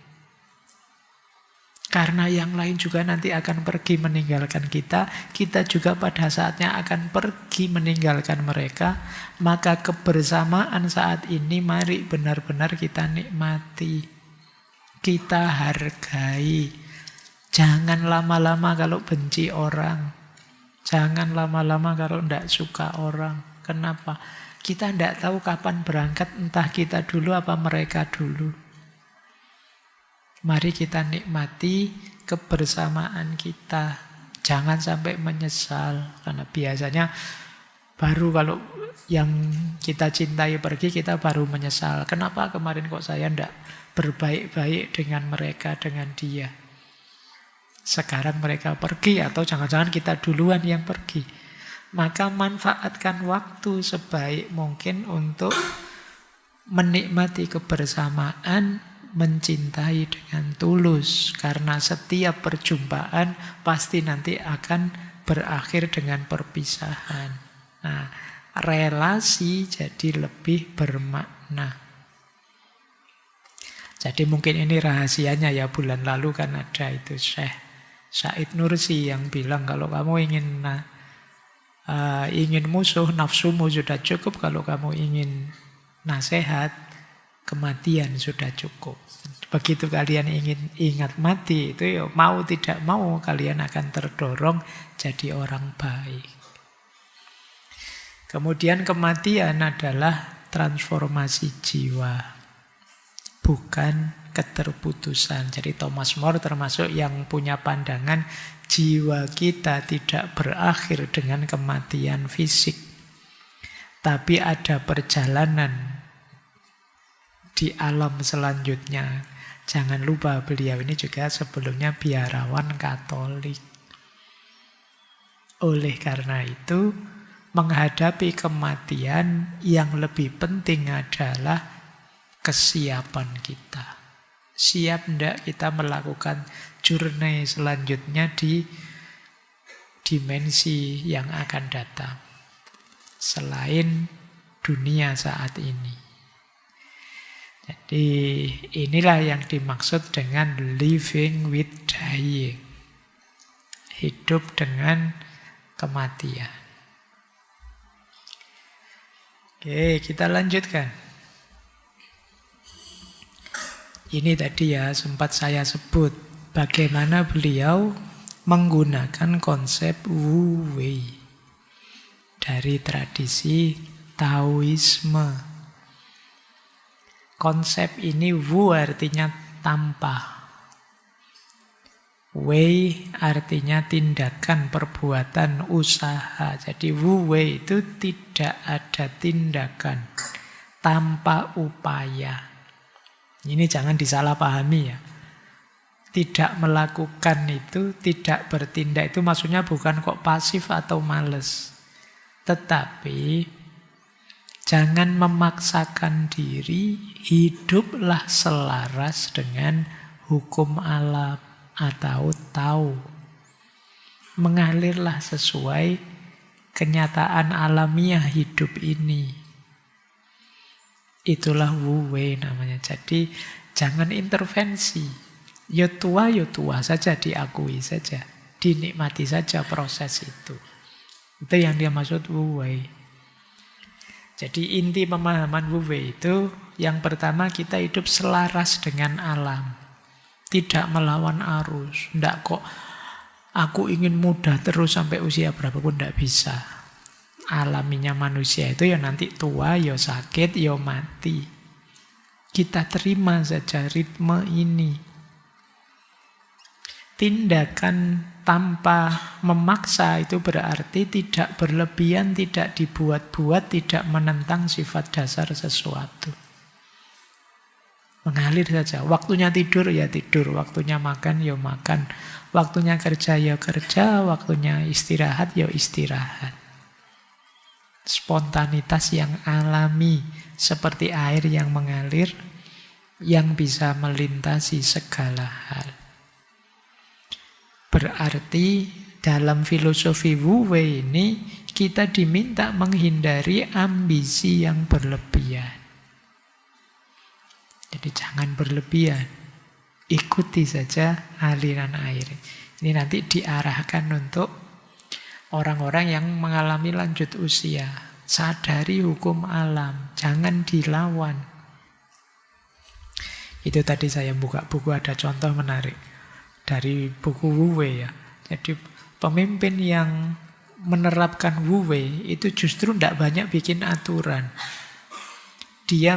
Karena yang lain juga nanti akan pergi meninggalkan kita, kita juga pada saatnya akan pergi meninggalkan mereka, maka kebersamaan saat ini mari benar-benar kita nikmati. Kita hargai. Jangan lama-lama kalau benci orang. Jangan lama-lama kalau tidak suka orang. Kenapa? Kita tidak tahu kapan berangkat, entah kita dulu apa mereka dulu. Mari kita nikmati kebersamaan kita. Jangan sampai menyesal. Karena biasanya baru kalau yang kita cintai pergi, kita baru menyesal. Kenapa kemarin kok saya tidak berbaik-baik dengan mereka, dengan dia. Sekarang mereka pergi atau jangan-jangan kita duluan yang pergi. Maka manfaatkan waktu sebaik mungkin untuk menikmati kebersamaan, mencintai dengan tulus. Karena setiap perjumpaan pasti nanti akan berakhir dengan perpisahan. Nah, relasi jadi lebih bermakna. Jadi mungkin ini rahasianya ya, bulan lalu kan ada itu Syekh Said Nursi yang bilang kalau kamu ingin musuh, nafsumu sudah cukup. Kalau kamu ingin nasihat, kematian sudah cukup. Begitu kalian ingin ingat mati, itu ya mau tidak mau kalian akan terdorong jadi orang baik. Kemudian kematian adalah transformasi jiwa, bukan keterputusan. Jadi Thomas More termasuk yang punya pandangan jiwa kita tidak berakhir dengan kematian fisik. Tapi ada perjalanan di alam selanjutnya. Jangan lupa beliau ini juga sebelumnya biarawan Katolik. Oleh karena itu, menghadapi kematian yang lebih penting adalah kesiapan kita. Siap enggak kita melakukan journey selanjutnya di dimensi yang akan datang selain dunia saat ini. Jadi inilah yang dimaksud dengan living with dying. Hidup dengan kematian. Oke, kita lanjutkan. Ini tadi ya sempat saya sebut bagaimana beliau menggunakan konsep Wu Wei dari tradisi Taoisme. Konsep ini Wu artinya tanpa. Wei artinya tindakan, perbuatan, usaha. Jadi Wu Wei itu tidak ada tindakan tanpa upaya. Ini jangan disalahpahami ya. Tidak melakukan itu, tidak bertindak itu maksudnya bukan kok pasif atau males. Tetapi jangan memaksakan diri, hiduplah selaras dengan hukum alam atau tahu. Mengalirlah sesuai kenyataan alamiah hidup ini. Itulah Wu Wei namanya. Jadi jangan intervensi. Ya tua saja, diakui saja. Dinikmati saja proses itu. Itu yang dia maksud Wu Wei. Jadi inti pemahaman Wu Wei itu yang pertama kita hidup selaras dengan alam. Tidak melawan arus. Tidak kok aku ingin muda terus sampai usia berapapun, tidak bisa. Alaminya manusia itu ya nanti tua, ya sakit, ya mati. Kita terima saja ritme ini. Tindakan tanpa memaksa itu berarti tidak berlebihan, tidak dibuat-buat, tidak menentang sifat dasar sesuatu. Mengalir saja. Waktunya tidur ya tidur, waktunya makan ya makan, waktunya kerja ya kerja, waktunya istirahat ya istirahat. Spontanitas yang alami seperti air yang mengalir, yang bisa melintasi segala hal. Berarti dalam filosofi Wu Wei ini kita diminta menghindari ambisi yang berlebihan. Jadi jangan berlebihan. Ikuti saja aliran air. Ini nanti diarahkan untuk orang-orang yang mengalami lanjut usia. Sadari hukum alam, jangan dilawan. Itu tadi saya buka buku, ada contoh menarik dari buku Wu Wei ya. Jadi pemimpin yang menerapkan Wu Wei itu justru tidak banyak bikin aturan. Dia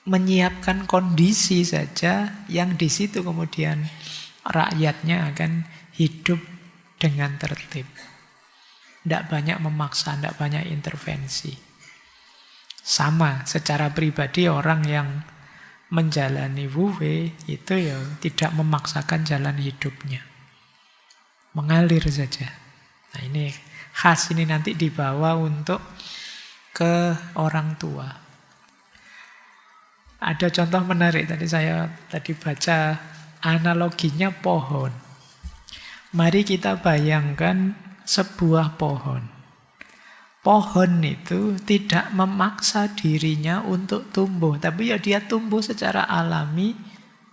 menyiapkan kondisi saja yang di situ kemudian rakyatnya akan hidup dengan tertib. Tidak banyak memaksa, tidak banyak intervensi. Sama secara pribadi orang yang menjalani Wu Wei itu ya tidak memaksakan jalan hidupnya. Mengalir saja. Nah ini khas, ini nanti dibawa untuk ke orang tua. Ada contoh menarik, saya tadi baca analoginya pohon. Mari kita bayangkan sebuah pohon. Pohon itu tidak memaksa dirinya untuk tumbuh, tapi ya dia tumbuh secara alami,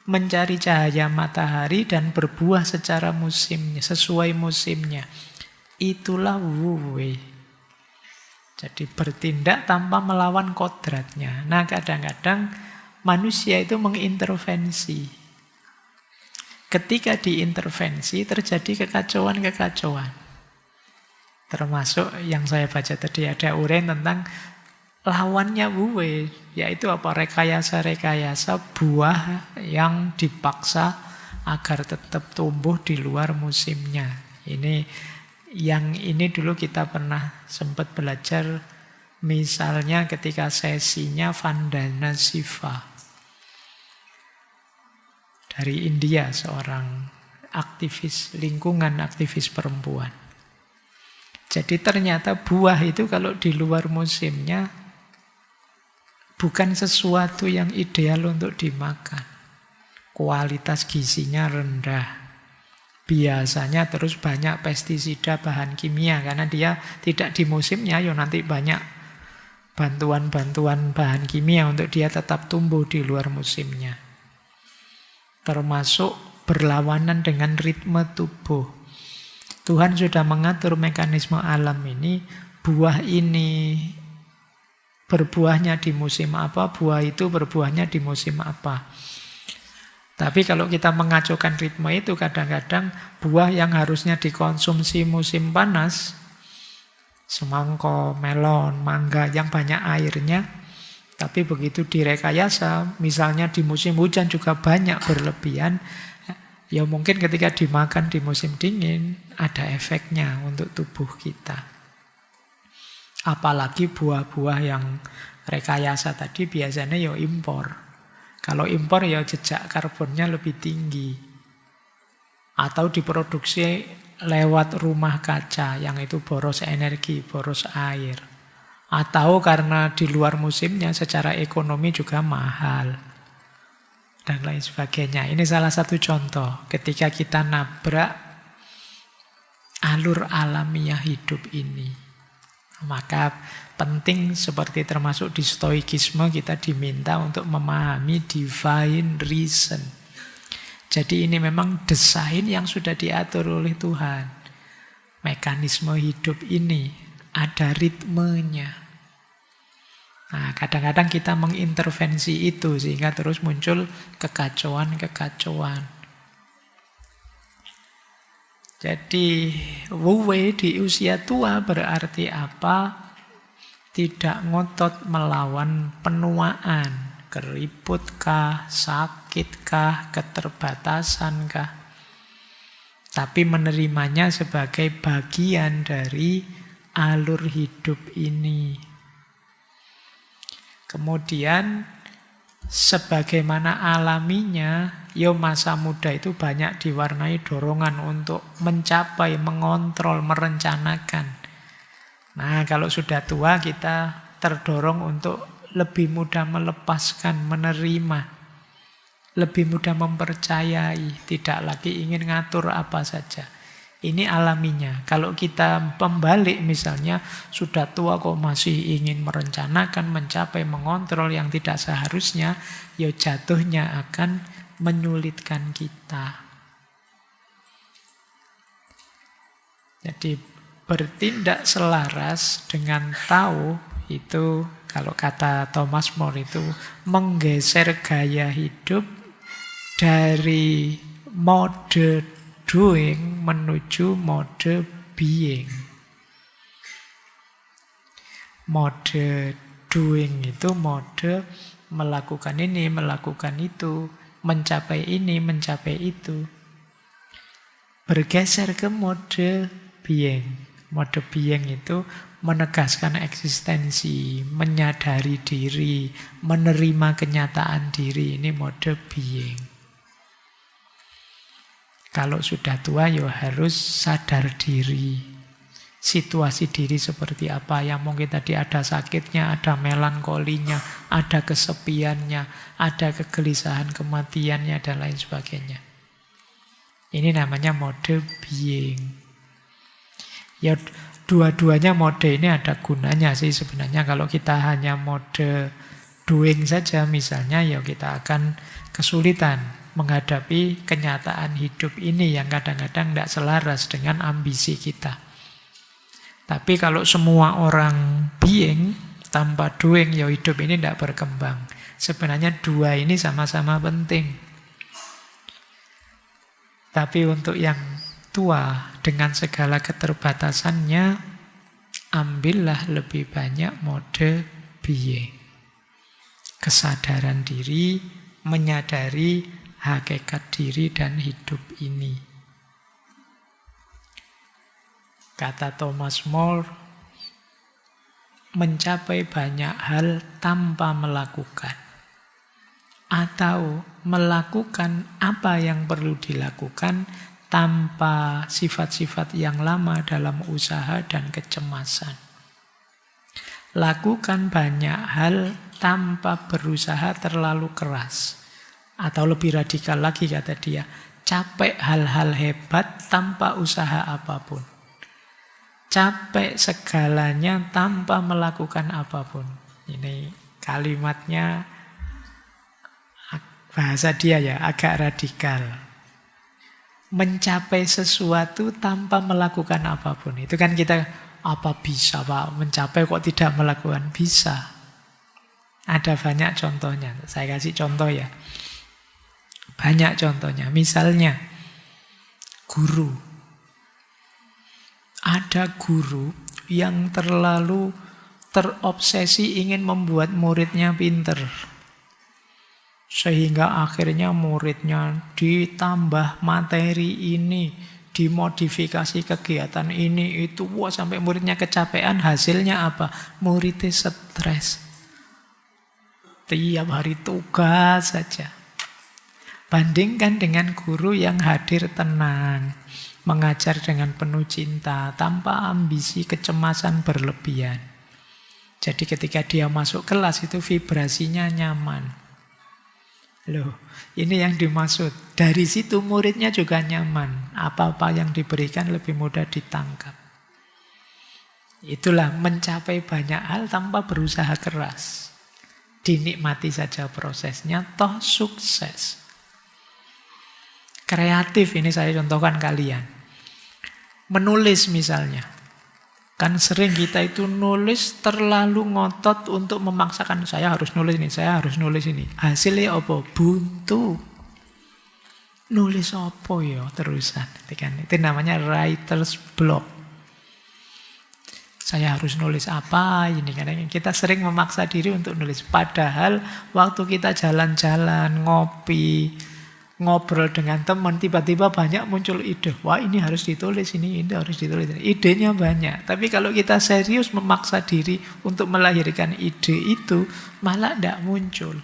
mencari cahaya matahari dan berbuah secara musimnya, sesuai musimnya. Itulah Wu Wei. Jadi bertindak tanpa melawan kodratnya. Nah kadang-kadang manusia itu mengintervensi. Ketika diintervensi terjadi kekacauan-kekacauan. Termasuk yang saya baca tadi ada uraian tentang lawannya Wu Wei, yaitu apa? Rekayasa-rekayasa buah yang dipaksa agar tetap tumbuh di luar musimnya. Ini dulu kita pernah sempat belajar, misalnya ketika sesinya Vandana Shiva dari India, seorang aktivis lingkungan, aktivis perempuan. Jadi ternyata buah itu kalau di luar musimnya bukan sesuatu yang ideal untuk dimakan. Kualitas gizinya rendah. Biasanya terus banyak pestisida, bahan kimia, karena dia tidak di musimnya, ya nanti banyak bantuan-bantuan bahan kimia untuk dia tetap tumbuh di luar musimnya. Termasuk berlawanan dengan ritme tubuh. Tuhan sudah mengatur mekanisme alam ini, buah ini berbuahnya di musim apa, buah itu berbuahnya di musim apa. Tapi kalau kita mengacukan ritme itu, kadang-kadang buah yang harusnya dikonsumsi musim panas, semangka, melon, mangga yang banyak airnya, tapi begitu direkayasa, misalnya di musim hujan juga banyak berlebihan, ya mungkin ketika dimakan di musim dingin, ada efeknya untuk tubuh kita. Apalagi buah-buah yang rekayasa tadi biasanya ya impor. Kalau impor ya jejak karbonnya lebih tinggi. Atau diproduksi lewat rumah kaca, yang itu boros energi, boros air. Atau karena di luar musimnya secara ekonomi juga mahal. Dan lain sebagainya. Ini salah satu contoh ketika kita nabrak alur alamiah hidup ini. Maka penting, seperti termasuk di stoikisme, kita diminta untuk memahami divine reason. Jadi ini memang desain yang sudah diatur oleh Tuhan. Mekanisme hidup ini ada ritmenya. Nah, kadang-kadang kita mengintervensi itu sehingga terus muncul kekacauan-kekacauan. Jadi wuwei di usia tua berarti apa? Tidak ngotot melawan penuaan. Keriputkah, sakitkah, keterbatasankah? Tapi menerimanya sebagai bagian dari alur hidup ini. Kemudian sebagaimana alaminya, masa muda itu banyak diwarnai dorongan untuk mencapai, mengontrol, merencanakan. Nah, kalau sudah tua kita terdorong untuk lebih mudah melepaskan, menerima, lebih mudah mempercayai, tidak lagi ingin ngatur apa saja. Ini alaminya. Kalau kita pembalik misalnya, sudah tua kok masih ingin merencanakan, mencapai, mengontrol yang tidak seharusnya, ya jatuhnya akan menyulitkan kita. Jadi bertindak selaras dengan tahu itu, kalau kata Thomas More itu, menggeser gaya hidup dari mode doing menuju mode being. Mode doing itu mode melakukan ini, melakukan itu, mencapai ini, mencapai itu. Bergeser ke mode being. Mode being itu menegaskan eksistensi, menyadari diri, menerima kenyataan diri. Ini mode being. Kalau sudah tua ya harus sadar diri. Situasi diri seperti apa, yang mungkin tadi ada sakitnya, ada melankolinya, ada kesepiannya, ada kegelisahan kematiannya, dan lain sebagainya. Ini namanya mode being. Ya dua-duanya mode ini ada gunanya sih sebenarnya. Kalau kita hanya mode doing saja misalnya, ya kita akan kesulitan menghadapi kenyataan hidup ini yang kadang-kadang tidak selaras dengan ambisi kita. Tapi kalau semua orang being tanpa doing, ya hidup ini tidak berkembang. Sebenarnya dua ini sama-sama penting. Tapi untuk yang tua dengan segala keterbatasannya, ambillah lebih banyak mode being. Kesadaran diri, menyadari hakikat diri dan hidup ini. Kata Thomas More, mencapai banyak hal tanpa melakukan. Atau melakukan apa yang perlu dilakukan tanpa sifat-sifat yang lama dalam usaha dan kecemasan. Lakukan banyak hal tanpa berusaha terlalu keras. Atau lebih radikal lagi kata dia, Capek hal-hal hebat tanpa usaha apapun. Capek segalanya tanpa melakukan apapun. Ini kalimatnya bahasa dia ya, agak radikal. Mencapai sesuatu tanpa melakukan apapun. Itu kan kita, apa bisa Pak mencapai kok tidak melakukan? Bisa. Ada banyak contohnya. Saya kasih contoh ya. Banyak contohnya. Misalnya, guru. Ada guru yang terlalu terobsesi ingin membuat muridnya pinter. Sehingga akhirnya muridnya ditambah materi ini, dimodifikasi kegiatan ini, itu. Wah, sampai muridnya kecapean, hasilnya apa? Muridnya stres. Tiap hari tugas saja. Bandingkan dengan guru yang hadir tenang, mengajar dengan penuh cinta, tanpa ambisi kecemasan berlebihan. Jadi ketika dia masuk kelas itu vibrasinya nyaman. Loh, ini yang dimaksud. Dari situ muridnya juga nyaman. Apa-apa yang diberikan lebih mudah ditangkap. Itulah mencapai banyak hal tanpa berusaha keras. Dinikmati saja prosesnya, toh sukses. Kreatif, ini saya contohkan kalian. Menulis misalnya. Kan sering kita itu nulis terlalu ngotot untuk memaksakan. Saya harus nulis ini, saya harus nulis ini. Hasilnya apa? Buntu. Nulis apa ya terusan. Itu namanya writer's block. Saya harus nulis apa ini. Karena kita sering memaksa diri untuk nulis. Padahal waktu kita jalan-jalan, ngopi, ngobrol dengan teman, tiba-tiba banyak muncul ide. Wah, ini harus ditulis, ini harus ditulis. Idenya banyak. Tapi kalau kita serius memaksa diri untuk melahirkan ide itu, malah tidak muncul.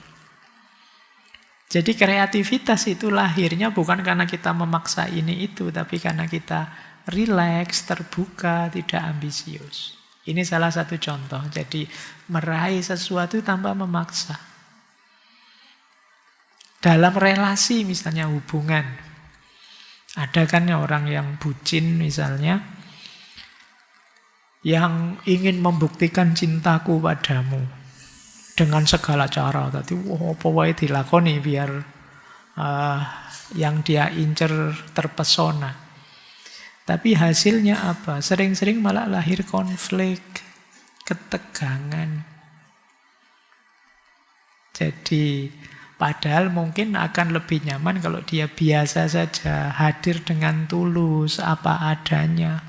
Jadi kreativitas itu lahirnya bukan karena kita memaksa ini itu, tapi karena kita rileks, terbuka, tidak ambisius. Ini salah satu contoh. Jadi meraih sesuatu tanpa memaksa. Dalam relasi misalnya hubungan. Ada kan orang yang bucin misalnya. Yang ingin membuktikan cintaku padamu. Dengan segala cara. Tadi apa wae dilakoni biar yang dia incer terpesona. Tapi hasilnya apa? Sering-sering malah lahir konflik, ketegangan. Jadi padahal mungkin akan lebih nyaman kalau dia biasa saja, hadir dengan tulus, apa adanya.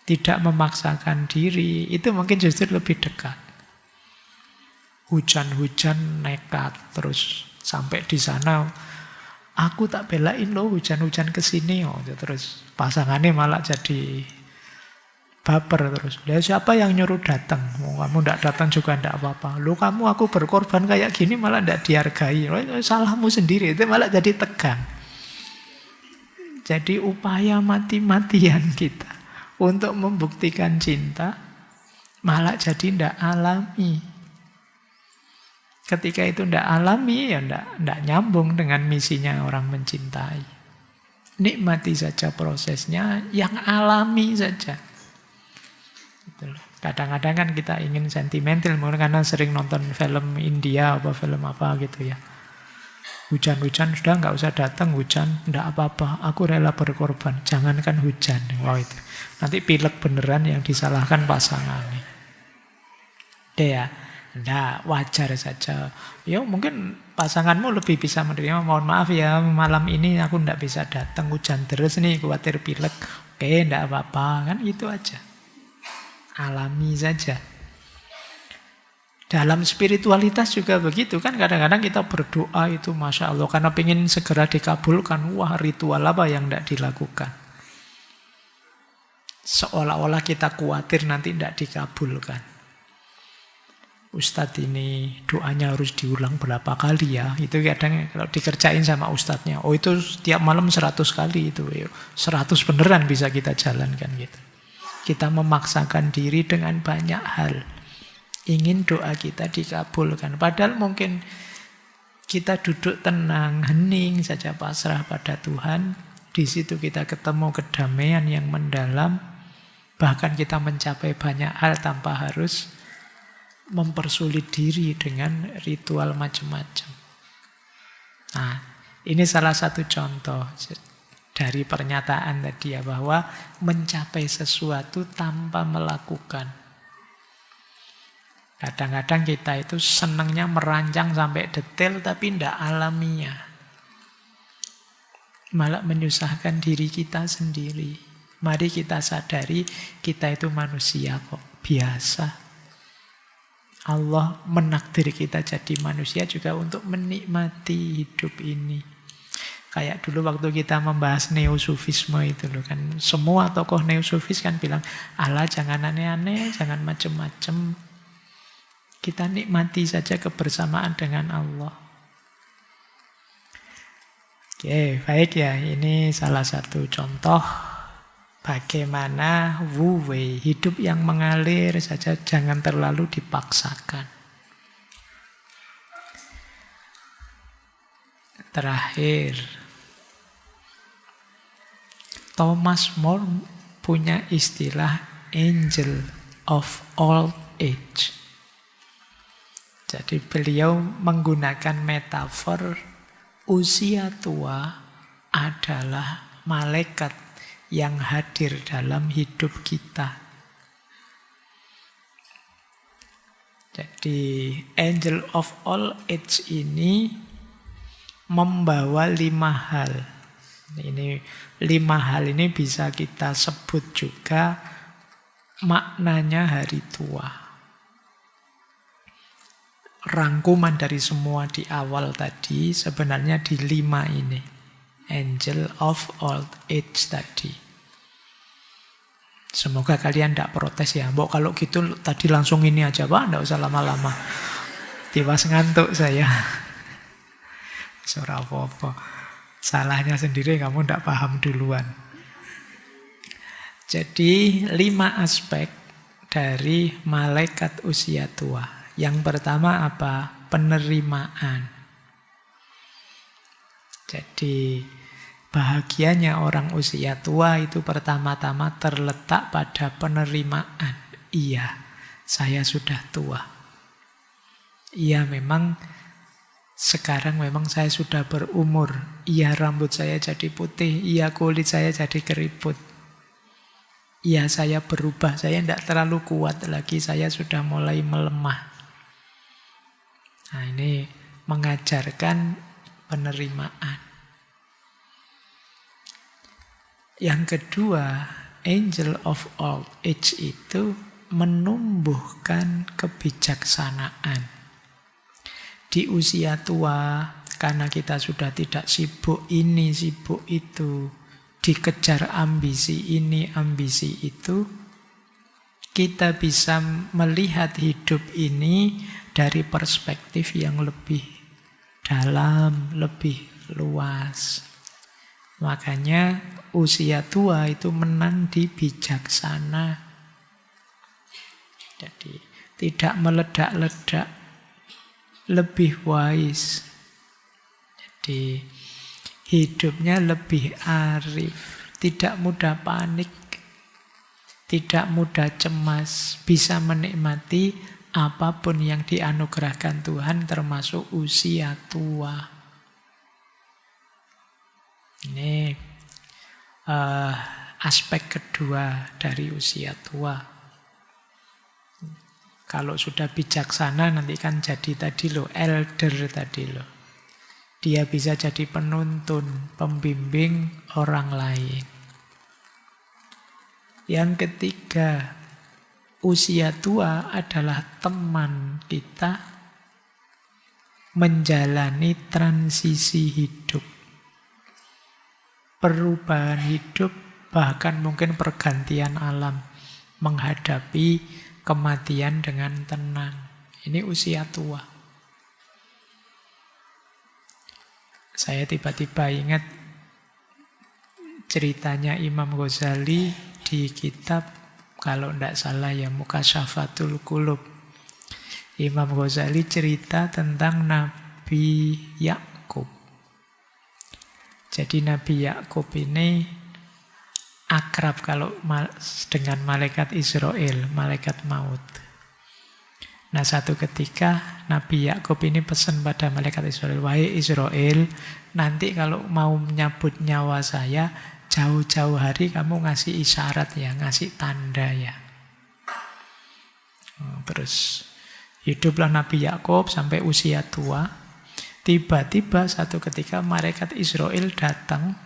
Tidak memaksakan diri, itu mungkin justru lebih dekat. Hujan-hujan nekat, terus sampai di sana, aku tak belain loh hujan-hujan kesini. Oh, terus pasangannya malah jadi baper terus. Siapa yang nyuruh datang? Oh, kamu tidak datang juga tidak apa-apa. Loh kamu aku berkorban kayak gini malah tidak dihargai. Oh, salahmu sendiri. Itu malah jadi tegang. Jadi upaya mati-matian kita untuk membuktikan cinta malah jadi tidak alami. Ketika itu tidak alami, ya tidak nyambung dengan misinya orang mencintai. Nikmati saja prosesnya, yang alami saja. Kadang-kadang kan kita ingin sentimental, karena sering nonton film India, apa film apa gitu ya. Hujan-hujan, sudah nggak usah datang hujan, tidak apa-apa, aku rela berkorban. Jangankan hujan, wow itu. Nanti pilek beneran yang disalahkan pasangannya. Ya. Tidak, wajar saja. Ya mungkin pasanganmu lebih bisa menerima. Mohon maaf ya, malam ini aku tidak bisa datang. Hujan terus nih, khawatir pilek. Oke, tidak apa-apa. Kan itu aja. Alami saja. Dalam spiritualitas juga begitu kan. Kadang-kadang kita berdoa itu Masya Allah. Karena ingin segera dikabulkan. Wah, ritual apa yang tidak dilakukan. Seolah-olah kita khawatir nanti tidak dikabulkan. Ustadz ini doanya harus diulang berapa kali ya. Itu kadang kalau dikerjain sama ustadznya. Oh itu tiap malam 100 kali itu. 100 beneran bisa kita jalankan gitu. Kita memaksakan diri dengan banyak hal. Ingin doa kita dikabulkan. Padahal mungkin Kita duduk tenang, hening saja pasrah pada Tuhan. Di situ kita ketemu kedamaian yang mendalam. Bahkan kita mencapai banyak hal tanpa harus mempersulit diri dengan ritual macam-macam. Nah, ini salah satu contoh dari pernyataan tadi ya, bahwa mencapai sesuatu tanpa melakukan. Kadang-kadang kita itu senangnya merancang sampai detail tapi tidak alamiah. Malah menyusahkan diri kita sendiri. Mari kita sadari kita itu manusia kok, biasa. Allah menakdir kita jadi manusia juga untuk menikmati hidup ini. Kayak dulu waktu kita membahas neosufisme itu loh kan. Semua tokoh neosufis kan bilang, Allah jangan aneh-aneh, jangan macem-macem. Kita nikmati saja kebersamaan dengan Allah. Oke, baik ya. Ini salah satu contoh bagaimana Wu Wei, hidup yang mengalir saja, jangan terlalu dipaksakan. Terakhir, Thomas More punya istilah angel of old age. Jadi beliau menggunakan metafor usia tua adalah malaikat yang hadir dalam hidup kita. Jadi angel of all age ini membawa 5 hal. Ini 5 hal ini bisa kita sebut juga maknanya hari tua. Rangkuman dari semua di awal tadi sebenarnya di 5 ini. Angel of old age tadi. Semoga kalian tidak protes ya. Mbok kalau gitu tadi langsung ini aja Pak, tidak usah lama-lama. Tiwas ngantuk saya. Surah apa-apa. Salahnya sendiri kamu tidak paham duluan. Jadi 5 aspek dari malaikat usia tua. Yang pertama apa? Penerimaan. Jadi bahagianya orang usia tua itu pertama-tama terletak pada penerimaan. Iya, saya sudah tua. Iya, memang sekarang memang saya sudah berumur. Iya, rambut saya jadi putih. Iya, kulit saya jadi keriput. Iya, saya berubah. Saya tidak terlalu kuat lagi. Saya sudah mulai melemah. Nah, ini mengajarkan penerimaan. Yang kedua, angel of old age itu menumbuhkan kebijaksanaan. Di usia tua, karena kita sudah tidak sibuk ini, sibuk itu, dikejar ambisi ini, ambisi itu, kita bisa melihat hidup ini dari perspektif yang lebih dalam, lebih luas. Makanya usia tua itu menang di bijaksana. Jadi tidak meledak-ledak, lebih wise. Jadi hidupnya lebih arif, tidak mudah panik, tidak mudah cemas, bisa menikmati apapun yang dianugerahkan Tuhan termasuk usia tua. Ini aspek kedua dari usia tua. Kalau sudah bijaksana nanti kan jadi tadi loh, elder tadi loh. Dia bisa jadi penuntun, pembimbing orang lain. Yang ketiga, usia tua adalah teman kita menjalani transisi hidup. Perubahan hidup, bahkan mungkin pergantian alam. Menghadapi kematian dengan tenang. Ini usia tua. Saya tiba-tiba ingat ceritanya Imam Ghazali di kitab, kalau tidak salah ya, Mukasyafatul Qulub. Imam Ghazali cerita tentang Nabi Nabi Yakub. Jadi Nabi Yakub ini akrab kalau dengan malaikat Israel, malaikat maut. Nah, satu ketika Nabi Yakub ini pesan pada malaikat Israel, wahai Israel, nanti kalau mau menyabut nyawa saya, jauh-jauh hari kamu ngasih isyarat ya, ngasih tanda ya. Terus hiduplah Nabi Yakub sampai usia tua. Tiba-tiba satu ketika malaikat Israel datang,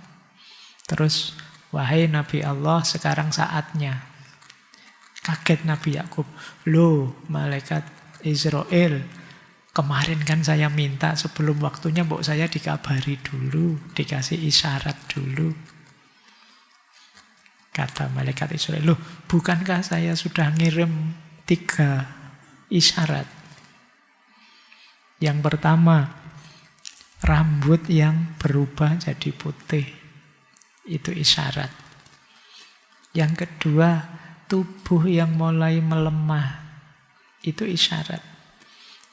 terus, wahai Nabi Allah, sekarang saatnya. Kaget Nabi Yakub. Loh, malaikat Israel, kemarin kan saya minta sebelum waktunya, mbok saya dikabari dulu, dikasih isyarat dulu. Kata malaikat Israel, loh, bukankah saya sudah ngirim 3 isyarat? Yang pertama, rambut yang berubah jadi putih. Itu isyarat. Yang kedua, tubuh yang mulai melemah. Itu isyarat.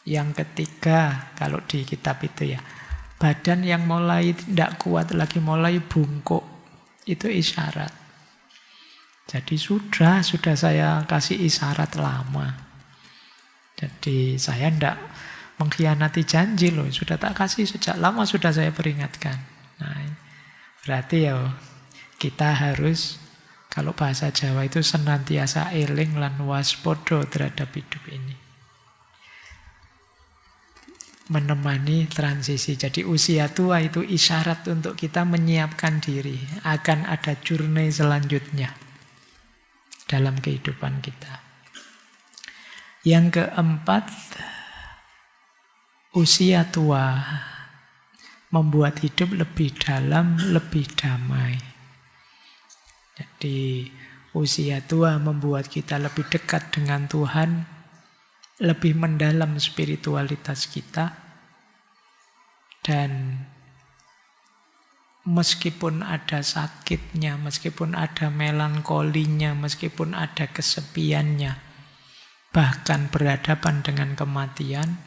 Yang ketiga, kalau di kitab itu ya, badan yang mulai tidak kuat lagi, mulai bungkuk. Itu isyarat. Jadi sudah saya kasih isyarat lama. Jadi saya tidak mengkhianati janji loh. Sudah tak kasih sejak lama, sudah saya peringatkan. Nah, berarti ya kita harus, kalau bahasa Jawa itu senantiasa eling lan waspada terhadap hidup ini. Menemani transisi. Jadi usia tua itu isyarat untuk kita menyiapkan diri. Akan ada journey selanjutnya dalam kehidupan kita. Yang keempat, usia tua membuat hidup lebih dalam, lebih damai. Jadi usia tua membuat kita lebih dekat dengan Tuhan, lebih mendalam spiritualitas kita, dan meskipun ada sakitnya, meskipun ada melankolinya, meskipun ada kesepiannya, bahkan berhadapan dengan kematian,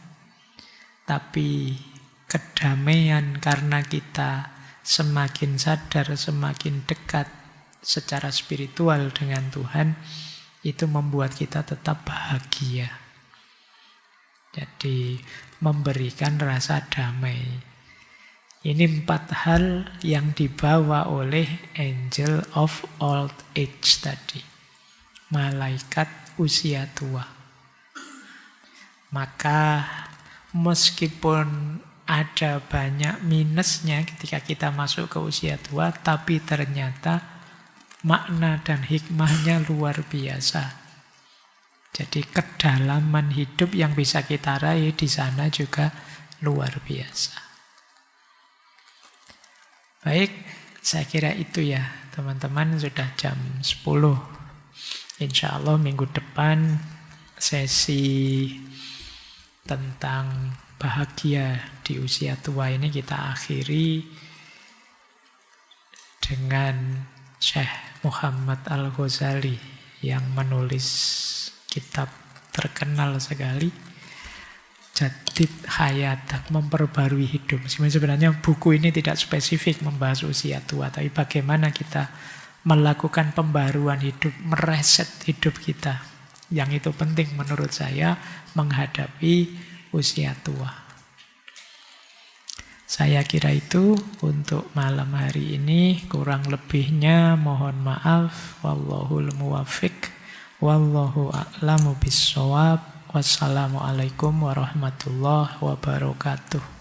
tapi kedamaian karena kita semakin sadar, semakin dekat secara spiritual dengan Tuhan, itu membuat kita tetap bahagia. Jadi memberikan rasa damai. Ini 4 hal yang dibawa oleh Angel of Old Age tadi. Malaikat usia tua. Maka meskipun ada banyak minusnya ketika kita masuk ke usia tua, tapi ternyata makna dan hikmahnya luar biasa. Jadi kedalaman hidup yang bisa kita raih di sana juga luar biasa. Baik, saya kira itu ya teman-teman, sudah jam 10. Insya Allah minggu depan sesi tentang bahagia di usia tua ini kita akhiri dengan Syekh Muhammad Al-Ghazali yang menulis kitab terkenal sekali, Jadid Hayatak, memperbarui hidup. Sebenarnya buku ini tidak spesifik membahas usia tua, tapi bagaimana kita melakukan pembaruan hidup, mereset hidup kita. Yang itu penting menurut saya menghadapi usia tua. Saya kira itu untuk malam hari ini. Kurang lebihnya mohon maaf. Wallahul muwaffiq. Wallahu a'lamu bissawab. Wassalamualaikum warahmatullahi wabarakatuh.